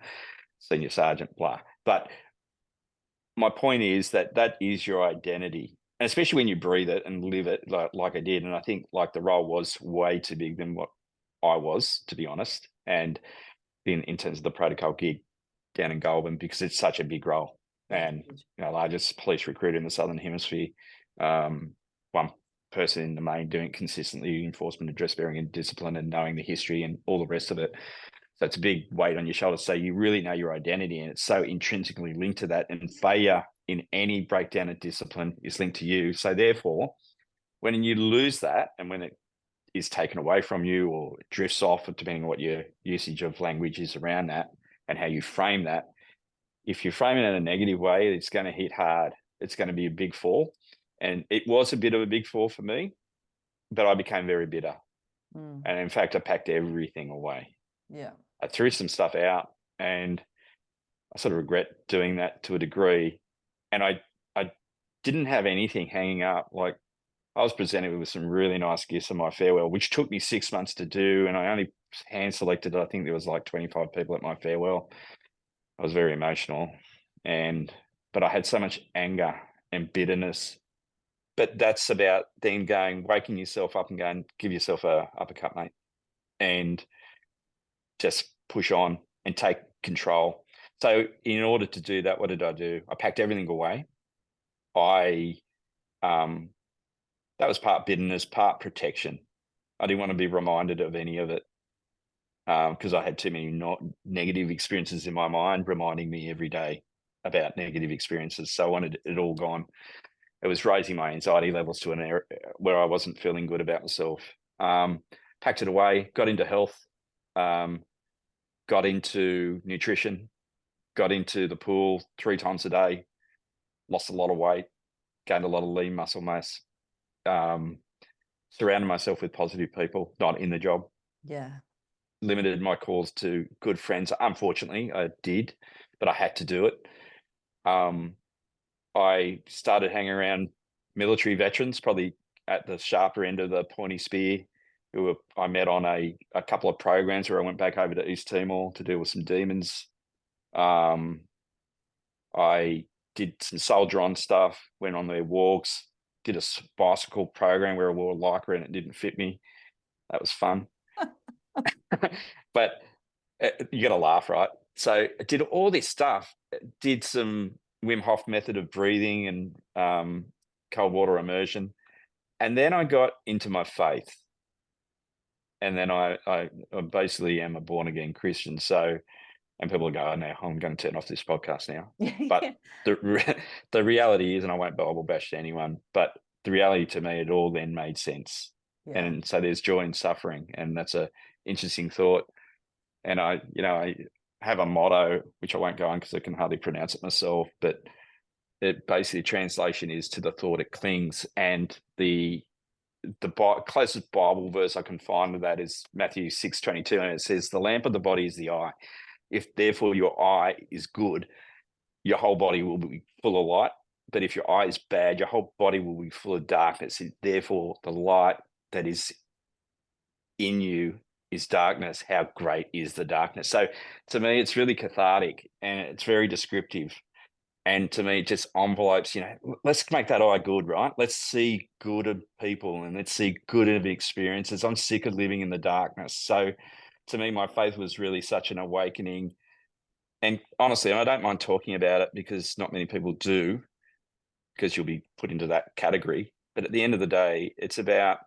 Senior sergeant, blah. But my point is that that is your identity, and especially when you breathe it and live it, like I did. And I think, like, the role was way too big than what I was, to be honest. And in terms of the protocol gig down in Goulburn, because it's such a big role, Yeah. and largest police recruiter in the Southern Hemisphere. One person in the main doing it consistently, enforcement of dress bearing and discipline, and knowing the history and all the rest of it. So it's a big weight on your shoulders. So you really know your identity, and it's so intrinsically linked to that. And failure in any breakdown of discipline is linked to you. So therefore, when you lose that, and when it is taken away from you, or it drifts off, depending on what your usage of language is around that and how you frame that, if you frame it in a negative way, it's going to hit hard. It's going to be a big fall. And it was a bit of a big fall for me, but I became very bitter. Mm. And in fact, I packed everything away. Yeah. I threw some stuff out, and I sort of regret doing that to a degree. And I didn't have anything hanging up. Like, I was presented with some really nice gifts on my farewell, which took me 6 months to do. And I only hand selected, I think there was like 25 people at my farewell. I was very emotional, but I had so much anger and bitterness. But that's about then waking yourself up and going, give yourself a uppercut, mate, and just push on and take control. So in order to do that, what did I do? I packed everything away. I That was part bitterness, part protection. I didn't want to be reminded of any of it, because I had too many negative experiences in my mind reminding me every day about negative experiences. So I wanted it all gone. It was raising my anxiety levels to an area where I wasn't feeling good about myself. Packed it away, got into health, got into nutrition, got into the pool 3 times a day, lost a lot of weight, gained a lot of lean muscle mass, surrounded myself with positive people, not in the job, Yeah. limited my calls to good friends. Unfortunately, I did, but I had to do it. I started hanging around military veterans, probably at the sharper end of the pointy spear, I met on a couple of programs where I went back over to East Timor to deal with some demons. I did some soldier on stuff, went on their walks, did a bicycle program where I wore a lycra and it didn't fit me. That was fun. But you got to laugh, right? So I did all this stuff, did some Wim Hof method of breathing and cold water immersion. And then I got into my faith. And then I basically am a born again Christian. So, and people go, oh, no, I'm going to turn off this podcast now. But the reality is, and I won't Bible bash to anyone, but the reality to me, it all then made sense. Yeah. And so there's joy in suffering. And that's a interesting thought. And I have a motto, which I won't go on because I can hardly pronounce it myself, but it basically translation is to the thought it clings. And the closest Bible verse I can find to that is Matthew 6:22, and it says, the lamp of the body is the eye. If therefore your eye is good, your whole body will be full of light. But if your eye is bad, your whole body will be full of darkness. Therefore, the light that is in you is darkness. How great is the darkness? So to me, it's really cathartic and it's very descriptive. And to me, it just envelopes, let's make that eye good, right? Let's see good of people and let's see good of experiences. I'm sick of living in the darkness. So to me, my faith was really such an awakening. And honestly, I don't mind talking about it because not many people do, because you'll be put into that category. But at the end of the day, it's about,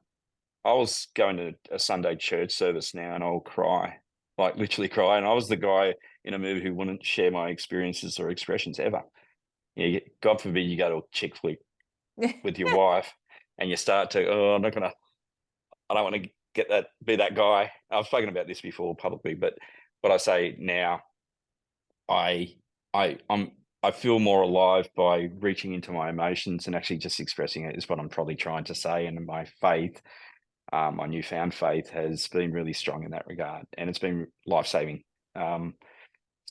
I was going to a Sunday church service now and I'll cry, like literally cry. And I was the guy in a movie who wouldn't share my experiences or expressions ever. God forbid you go to a chick flick with your wife and you start to, I don't want to be that guy. I've spoken about this before publicly, but what I say now, I feel more alive by reaching into my emotions and actually just expressing it is what I'm probably trying to say. And my faith, my newfound faith has been really strong in that regard, and it's been life-saving.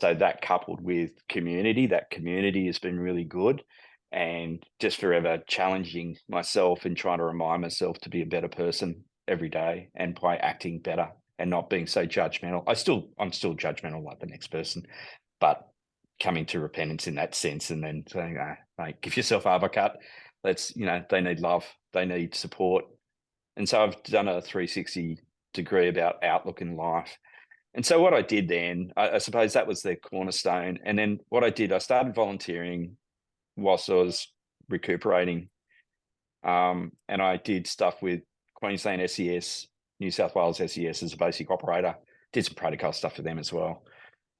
So that coupled with that community has been really good, and just forever challenging myself and trying to remind myself to be a better person every day, and by acting better and not being so judgmental. I'm still judgmental like the next person, but coming to repentance in that sense, and then saying, mate, give yourself a uppercut. They need love, they need support. And so I've done a 360 degree about outlook in life. And so what I did then, I suppose that was the cornerstone. And then what I did, I started volunteering whilst I was recuperating. And I did stuff with Queensland SES, New South Wales SES as a basic operator, did some protocol stuff for them as well.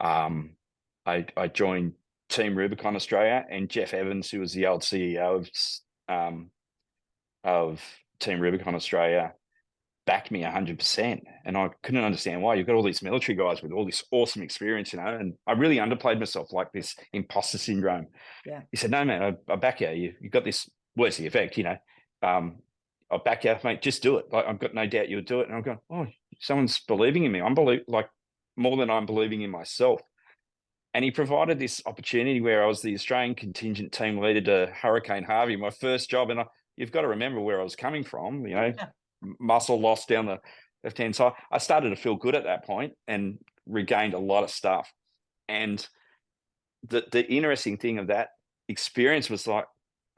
I joined Team Rubicon Australia, and Jeff Evans, who was the old CEO of Team Rubicon Australia, backed me 100%. And I couldn't understand why. You've got all these military guys with all this awesome experience, and I really underplayed myself, like this imposter syndrome. Yeah. He said, no, man, I back you. You got this, words the effect, I'll back you, mate, just do it. Like, I've got no doubt you'll do it. And I'm going, oh, someone's believing in me. Like more than I'm believing in myself. And he provided this opportunity where I was the Australian contingent team leader to Hurricane Harvey, my first job. And you've got to remember where I was coming from, muscle loss down the left-hand side. I started to feel good at that point and regained a lot of stuff. And the interesting thing of that experience was like,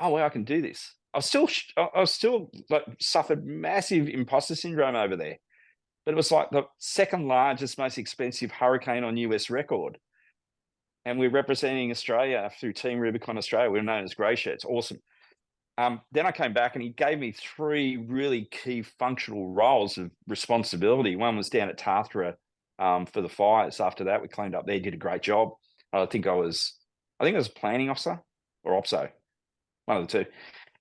oh, well, I can do this. I was still like suffered massive imposter syndrome over there, but it was like the second largest, most expensive hurricane on US record. And we're representing Australia through Team Rubicon Australia. We're known as Grey Shirts. Awesome. Then I came back and he gave me 3 really key functional roles of responsibility. One was down at Tathra for the fires. After that, we cleaned up there, did a great job. I think I was a planning officer or OPSO, one of the two.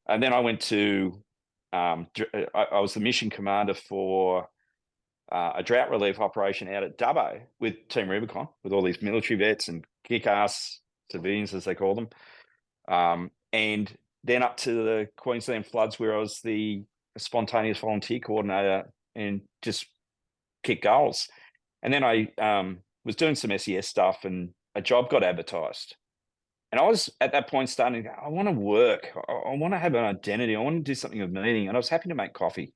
And then I went to, I was the mission commander for a drought relief operation out at Dubbo with Team Rubicon, with all these military vets and kick-ass civilians, as they call them. And then up to the Queensland floods, where I was the spontaneous volunteer coordinator and just kick goals. And then I was doing some SES stuff, and a job got advertised. And I was at that point starting to go, I want to work. I want to have an identity. I want to do something of meaning. And I was happy to make coffee.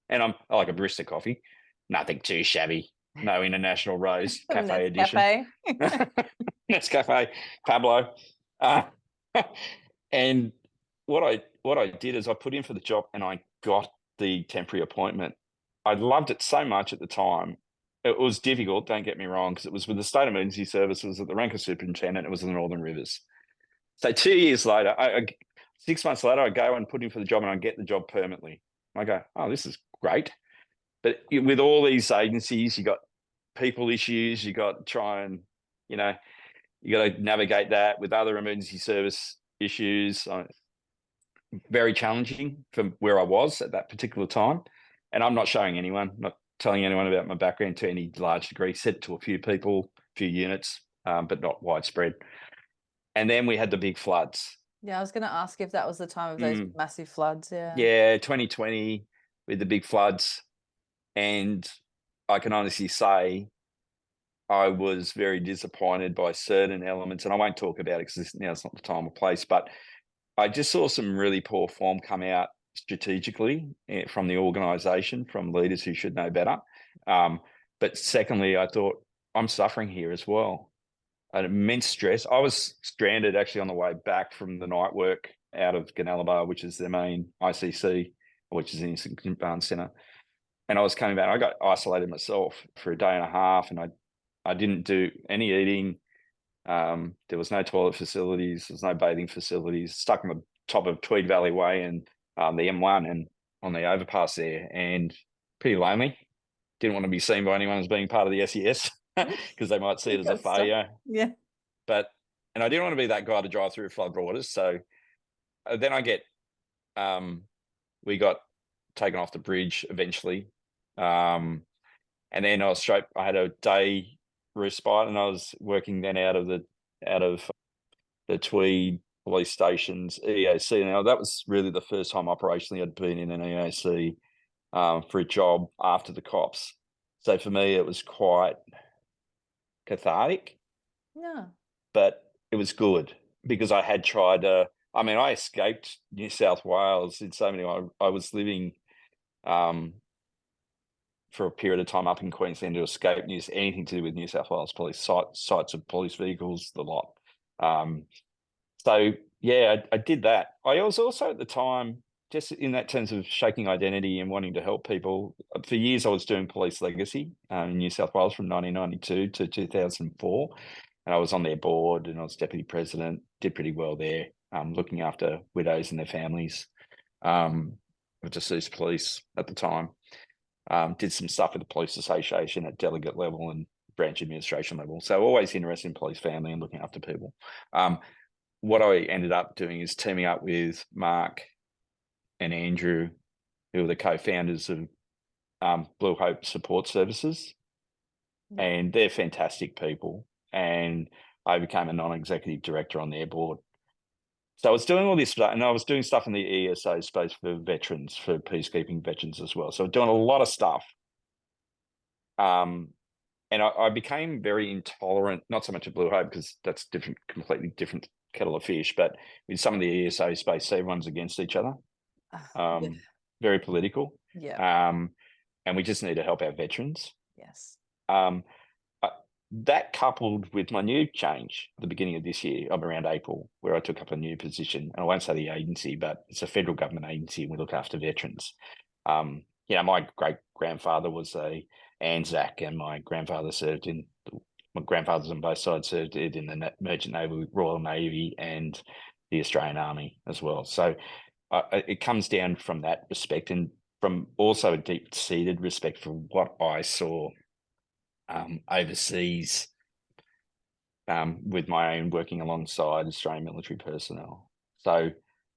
And I like a barista coffee. Nothing too shabby. No International Rose Some Cafe edition. Nescafe. Nescafe, Pablo. And what I did is I put in for the job and I got the temporary appointment. I loved it so much at the time. It was difficult, don't get me wrong, because it was with the State Emergency Services at the rank of superintendent. It was in the Northern Rivers. So 2 years later, 6 months later, I go and put in for the job and I get the job permanently. I go, oh, this is great. But with all these agencies, you got people issues, you got to try and, you got to navigate that with other emergency service issues. Very challenging from where I was at that particular time. And I'm not showing anyone, not telling anyone about my background to any large degree, said to a few people, a few units, but not widespread. And then we had the big floods. Yeah, I was going to ask if that was the time of those massive floods. Yeah. Yeah, 2020 with the big floods. And I can honestly say I was very disappointed by certain elements. And I won't talk about it because now it's not the time or place, but I just saw some really poor form come out strategically from the organisation, from leaders who should know better. But secondly, I thought I'm suffering here as well. An immense stress. I was stranded actually on the way back from the night work out of Gunnellabar, which is their main ICC, which is the Instant Command Centre. And I was coming back. I got isolated myself for a day and a half, and I didn't do any eating. There was no toilet facilities. There was no bathing facilities. Stuck on the top of Tweed Valley Way and the M1 and on the overpass there, and pretty lonely. Didn't want to be seen by anyone as being part of the SES because they might see it as a failure. Yeah. And I didn't want to be that guy to drive through flood waters. So then we got taken off the bridge eventually. And then I had a day respite, and I was working then out of the Tweed police station's EAC. Now that was really the first time operationally I'd been in an EAC for a job after the cops. So for me, it was quite cathartic. Yeah. But it was good because I had tried I escaped New South Wales in so many. I was living for a period of time up in Queensland to escape anything to do with New South Wales police, sites of police vehicles, the lot. So yeah, I did that. I was also at the time, just in that terms of shaking identity and wanting to help people. For years, I was doing police legacy in New South Wales from 1992 to 2004. And I was on their board and I was deputy president, did pretty well there, looking after widows and their families, with deceased police at the time. Did some stuff with the Police Association at delegate level and branch administration level. So always interested in police family and looking after people. What I ended up doing is teaming up with Mark and Andrew, who are the co-founders of Blue Hope Support Services. And they're fantastic people. And I became a non-executive director on their board. So I was doing all this stuff, and I was doing stuff in the ESO space for veterans, for peacekeeping veterans as well. So I was doing a lot of stuff. And I became very intolerant, not so much at Blue Hope, because that's completely different kettle of fish, but with some of the ESO space, everyone's against each other. Very political. Yeah. And we just need to help our veterans. Yes. That coupled with my new change at the beginning of this year, of around April, where I took up a new position, and I won't say the agency, but it's a federal government agency, and we look after veterans. My great-grandfather was a ANZAC, and my grandfathers on both sides served in the Merchant Navy, Royal Navy, and the Australian Army as well. So it comes down from that respect, and from also a deep-seated respect for what I saw overseas with my own working alongside Australian military personnel. So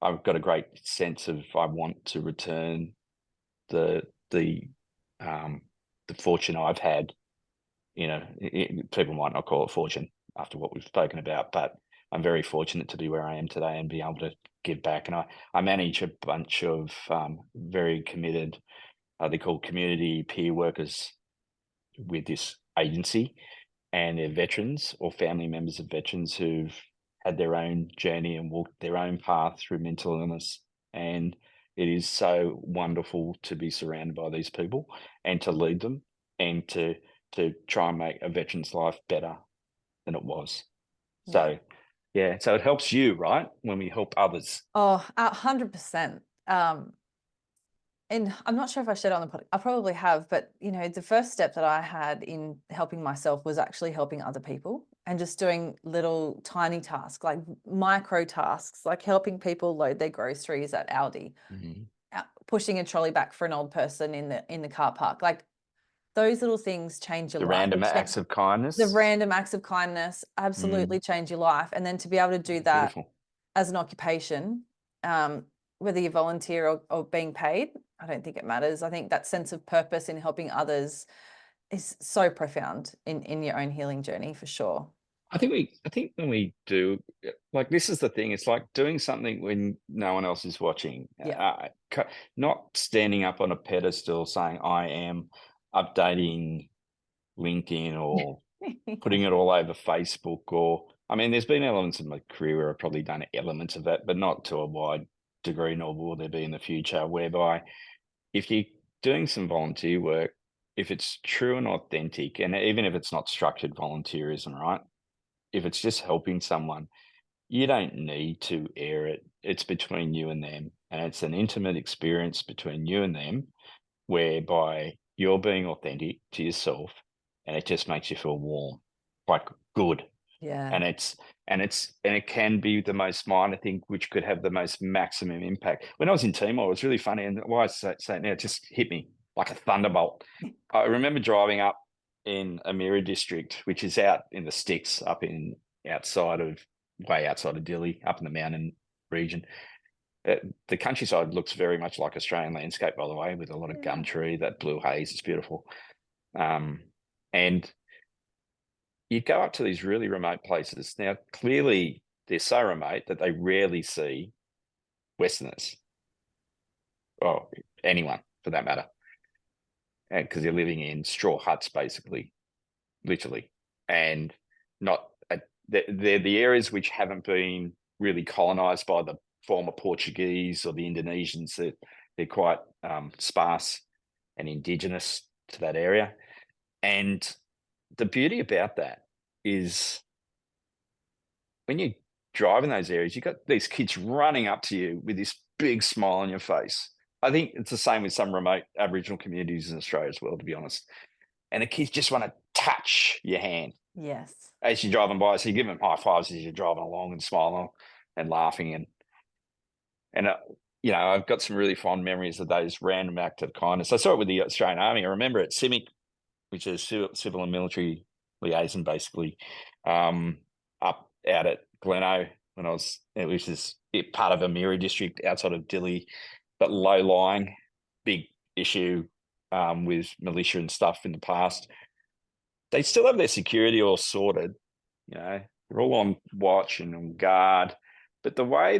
I've got a great sense of I want to return the fortune I've had. People might not call it fortune after what we've spoken about, but I'm very fortunate to be where I am today and be able to give back. And I manage a bunch of very committed, they're called community peer workers with this agency, and they're veterans or family members of veterans who've had their own journey and walked their own path through mental illness. And it is so wonderful to be surrounded by these people and to lead them and to try and make a veteran's life better than it was. Yeah. So, yeah, so it helps you, right? When we help others. Oh, 100%. And I'm not sure if I shared it on the podcast. I probably have, but the first step that I had in helping myself was actually helping other people and just doing little tiny tasks, like micro tasks, like helping people load their groceries at Aldi, pushing a trolley back for an old person in the car park. Like those little things change your The life. random acts of The kindness. random acts of kindness absolutely change your life. And then to be able to do that Beautiful. as an occupation, whether you volunteer or being paid, I don't think it matters. I think that sense of purpose in helping others is so profound in your own healing journey, for sure. I think when we do, like, this is the thing, it's like doing something when no one else is watching. Yeah. Not standing up on a pedestal saying I am, updating LinkedIn or putting it all over Facebook, or I mean, there's been elements of my career where I've probably done elements of that, but not to a wide degree, nor will there be in the future, whereby if you're doing some volunteer work, if it's true and authentic, and even if it's not structured volunteerism, right? If it's just helping someone, you don't need to air it. It's between you and them. And it's an intimate experience between you and them, whereby you're being authentic to yourself and it just makes you feel warm, like good. Yeah. And it can be the most minor thing which could have the most maximum impact. When I was in Timor, it was really funny, and why I say it now, it just hit me like a thunderbolt. I remember driving up in Amira district, which is out in the sticks, up in way outside of Dili, up in the mountain region. The countryside looks very much like Australian landscape, by the way, with a lot of gum tree, that blue haze. It's beautiful. And you go up to these really remote places. Now, clearly, they're so remote that they rarely see Westerners, or anyone for that matter, because they're living in straw huts, basically, literally, and not they're the areas which haven't been really colonized by the former Portuguese or the Indonesians. That they're quite sparse and indigenous to that area. And the beauty about that is when you drive in those areas, you've got these kids running up to you with this big smile on your face. I think it's the same with some remote Aboriginal communities in Australia as well, to be honest. And the kids just want to touch your hand. Yes. As you're driving by. So you give them high fives as you're driving along and smiling and laughing. And I've got some really fond memories of those random acts of kindness. I saw it with the Australian Army. I remember at CIMIC, which is civil and military liaison, basically, up out at Gleno when which is part of Amira district outside of Dili, but low lying, big issue with militia and stuff in the past. They still have their security all sorted, they're all on watch and on guard. But the way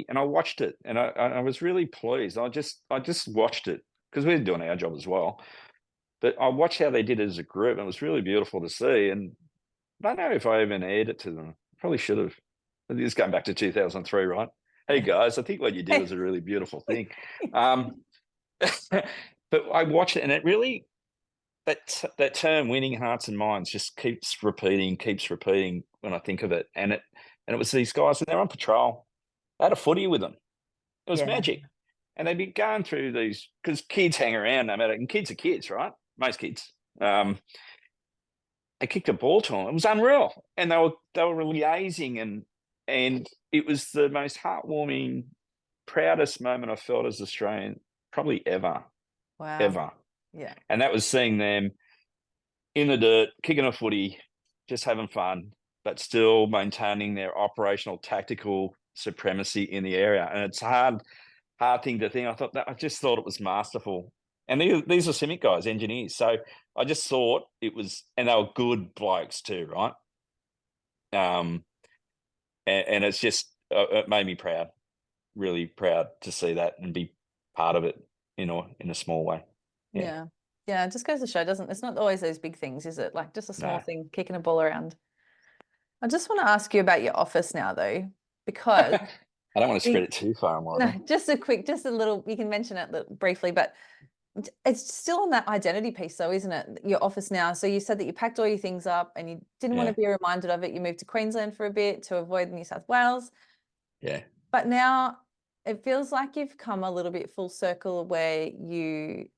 and I watched it, and I was really pleased. I just watched it because we're doing our job as well. But I watched how they did it as a group, and it was really beautiful to see. And I don't know if I even aired it to them. Probably should have. This is going back to 2003, right? Hey guys, I think what you did was a really beautiful thing. But I watched it, and it really that term "winning hearts and minds" just keeps repeating when I think of it. And it was these guys, and they're on patrol. They had a footy with them. It was magic. And they'd be going through these, because kids hang around no matter, and kids are kids, right? Most kids. They kicked a ball to them. It was unreal, and they were liaising, and it was the most heartwarming, proudest moment I felt as Australian probably ever. Wow. Ever. Yeah. And that was seeing them in the dirt, kicking a footy, just having fun, but still maintaining their operational tactical supremacy in the area. And it's hard thing to think. I just thought it was masterful. And these are CIMIC guys, engineers. So I just thought it was, and they were good blokes too, right? And it's just, it made me proud, really proud to see that and be part of it, in a small way. Yeah. Yeah. It just goes to show, it's not always those big things, is it? Like just a small No. thing, kicking a ball around. I just want to ask you about your office now, though, because I don't want to spread we, it too far and wide. no, just a little, you can mention it briefly, but it's still on that identity piece, though, isn't it? Your office now. So you said that you packed all your things up and you didn't want to Yeah, be reminded of it. You moved to Queensland for a bit to avoid New South Wales. yeah, But now it feels like you've come a little bit full circle where you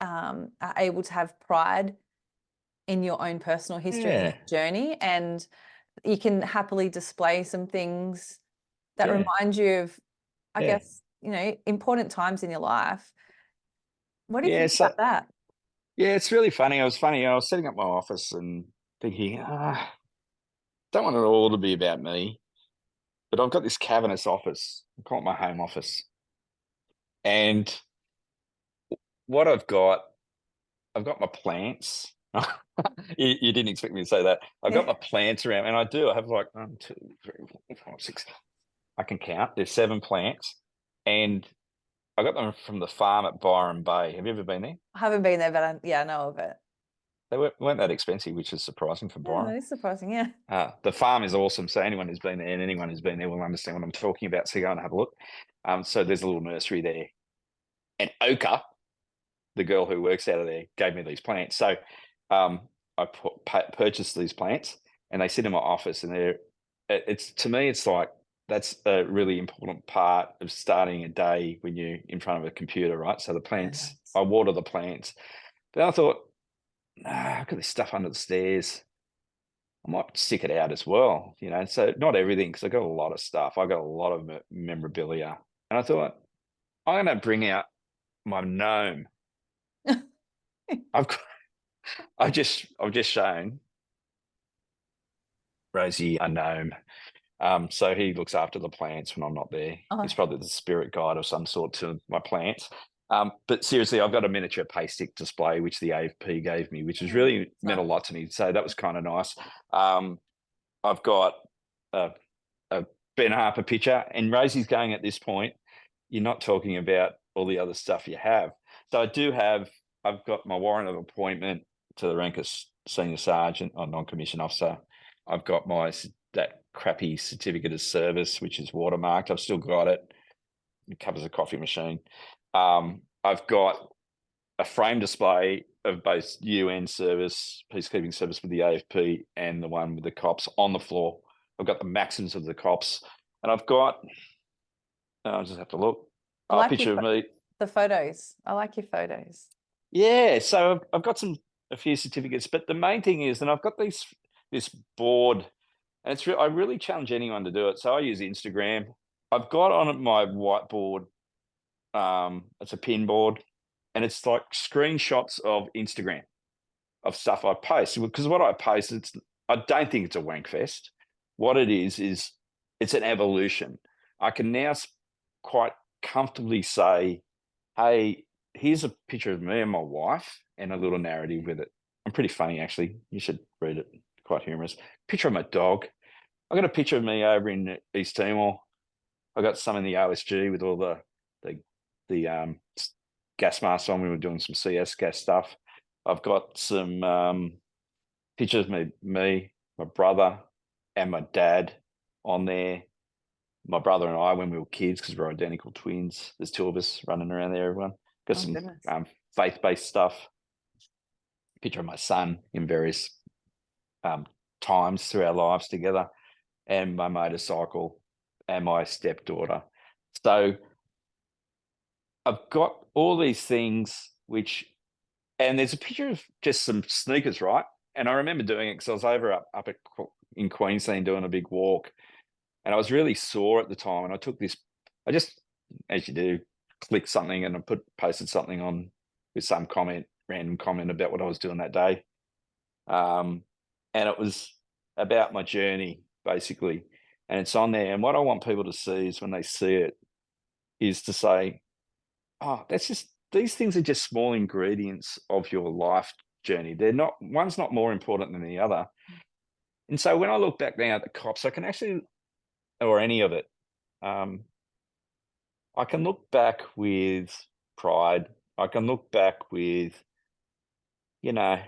are able to have pride in your own personal history and yeah, your journey, and you can happily display some things that yeah, remind you of, I yeah, guess, important times in your life. What do you yeah. think So about that? yeah, it's really funny. It was funny. I was setting up my office and thinking, don't want it all to be about me, but I've got this cavernous office. I call it my home office, and what I've got my plants. You didn't expect me to say that. I've got Yeah. my plants around, and I do. I have like 1, 2, 3, 4, 5, 6. I can count. There's 7 plants, and I got them from the farm at Byron Bay. Have you ever been there? I haven't been there, but yeah, I know of it. They weren't that expensive, which is surprising for Yeah, Byron. that is surprising. Yeah. The farm is awesome. So anyone who's been there and anyone who's been there will understand what I'm talking about. So go and have a look. So there's a little nursery there, and Oka, the girl who works out of there, gave me these plants. So I purchased these plants, and they sit in my office. And it's to me, it's like that's a really important part of starting a day when you're in front of a computer, right? So the plants, Yes. I water the plants. But I thought, I've got this stuff under the stairs. I might stick it out as well, So not everything, because I got a lot of stuff. I got a lot of memorabilia, and I thought I'm going to bring out my gnome. I've got, I've just shown Rosie a gnome. So he looks after the plants when I'm not there. Oh, He's probably the spirit guide of some sort to my plants. But seriously, I've got a miniature pay stick display, which the AFP gave me, which has really meant a nice. lot to me. So that was kind of nice. I've got a, a Ben Harper picture, and Rosie's going at this point. You're not talking about all the other stuff you have. So I've got my warrant of appointment to the rank of senior sergeant or non-commissioned officer. I've got that crappy certificate of service, which is watermarked. I've still got it. It covers a coffee machine. I've got a frame display of both UN service, peacekeeping service with the AFP, and the one with the cops on the floor. I've got the maxims of the cops, and I've got. I'll just have to look. I A like picture of me. the photos. I like your photos. Yeah, so I've got a few certificates, but the main thing is, and I've got this board, and I really challenge anyone to do it. So I use Instagram. I've got on my whiteboard. It's a pin board, and it's like screenshots of Instagram of stuff I post. Because what I post, I don't think it's a wank fest. What it is it's an evolution. I can now quite comfortably say, hey, here's a picture of me and my wife and a little narrative with it. I'm pretty funny, actually. You should read it. Quite humorous. Picture of my dog. I got a picture of me over in East Timor. I got some in the OSG with all the gas masks on. We were doing some CS gas stuff. I've got some pictures of me, my brother, and my dad on there. My brother and I when we were kids, because we're identical twins. There's 2 of us running around there. Everyone got Oh some goodness. faith-based stuff. Picture of my son in various times through our lives together, and my motorcycle, and my stepdaughter. So I've got all these things and there's a picture of just some sneakers, right? And I remember doing it because I was over up in Queensland doing a big walk, and I was really sore at the time. And I took this, I just, as you do, clicked something and I posted something on with some random comment about what I was doing that day. And it was about my journey, basically. And it's on there. And what I want people to see is when they see it, is to say, oh, these things are just small ingredients of your life journey. One's not more important than the other. And so when I look back now at the cops, I can actually, or any of it, I can look back with pride. I can look back with, you know,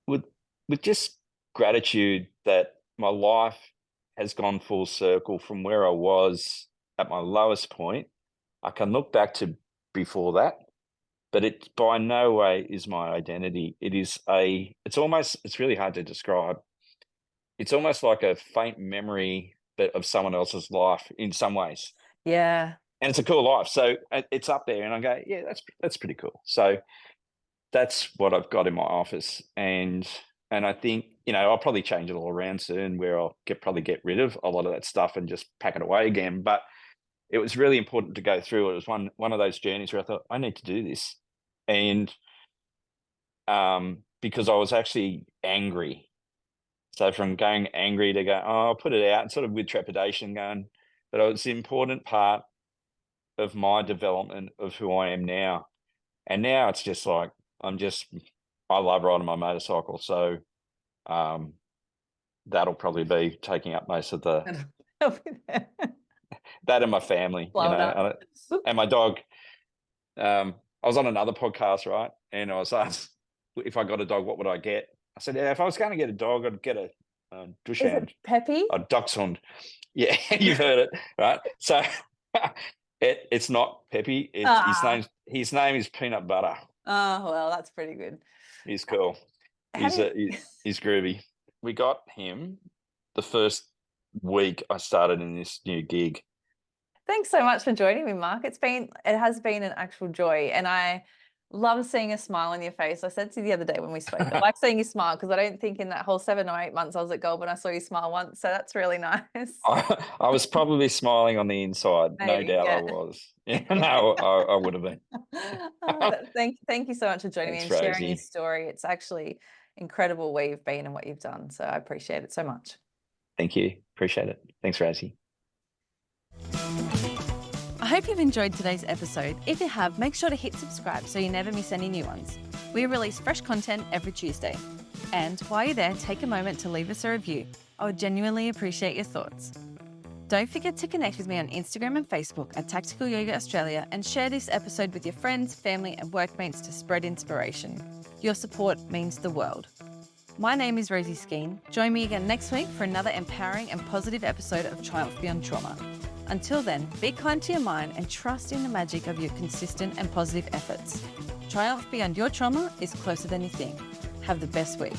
with just gratitude that my life has gone full circle from where I was at my lowest point. I can look back to before that, but it by no way is my identity. It's really hard to describe. It's almost like a faint memory of someone else's life in some ways. Yeah. And it's a cool life. So it's up there and I go, yeah, that's pretty cool. So that's what I've got in my office. And I think, I'll probably change it all around soon where I'll probably get rid of a lot of that stuff and just pack it away again. But it was really important to go through. It was one of those journeys where I thought, I need to do this. And because I was actually angry. So from going angry to go, oh, I'll put it out, and sort of with trepidation going, but it was an important part of my development of who I am now. And now it's just like, I love riding my motorcycle. So that'll probably be taking up most of that and my family, and my dog. I was on another podcast, right? And I was asked if I got a dog, what would I get? I said, yeah, if I was going to get a dog, I'd get a dachshund. Is it Peppy? A dachshund. Yeah, you've heard it, right? So it's not Peppy. His name is Peanut Butter. Oh, well, that's pretty good. He's cool. He's groovy. We got him the first week I started in this new gig. Thanks so much for joining me, Mark. It has been an actual joy, and I love seeing a smile on your face. I said to you the other day when we spoke, I like seeing you smile because I don't think in that whole 7 or 8 months I was at Goulburn I saw you smile once. So that's really nice. I was probably smiling on the inside. Maybe, no doubt yeah. I was. Yeah, no, I would have been. Thank you so much for joining me and sharing Rosie. your story. It's actually incredible where you've been and what you've done. So I appreciate it so much. Thank you. Appreciate it. Thanks, Rosie. I hope you've enjoyed today's episode. If you have, make sure to hit subscribe so you never miss any new ones. We release fresh content every Tuesday. And while you're there, take a moment to leave us a review. I would genuinely appreciate your thoughts. Don't forget to connect with me on Instagram and Facebook at Tactical Yoga Australia and share this episode with your friends, family and workmates to spread inspiration. Your support means the world. My name is Rosie Skeen. Join me again next week for another empowering and positive episode of Triumph Beyond Trauma. Until then, be kind to your mind and trust in the magic of your consistent and positive efforts. Triumph beyond your trauma is closer than you think. Have the best week.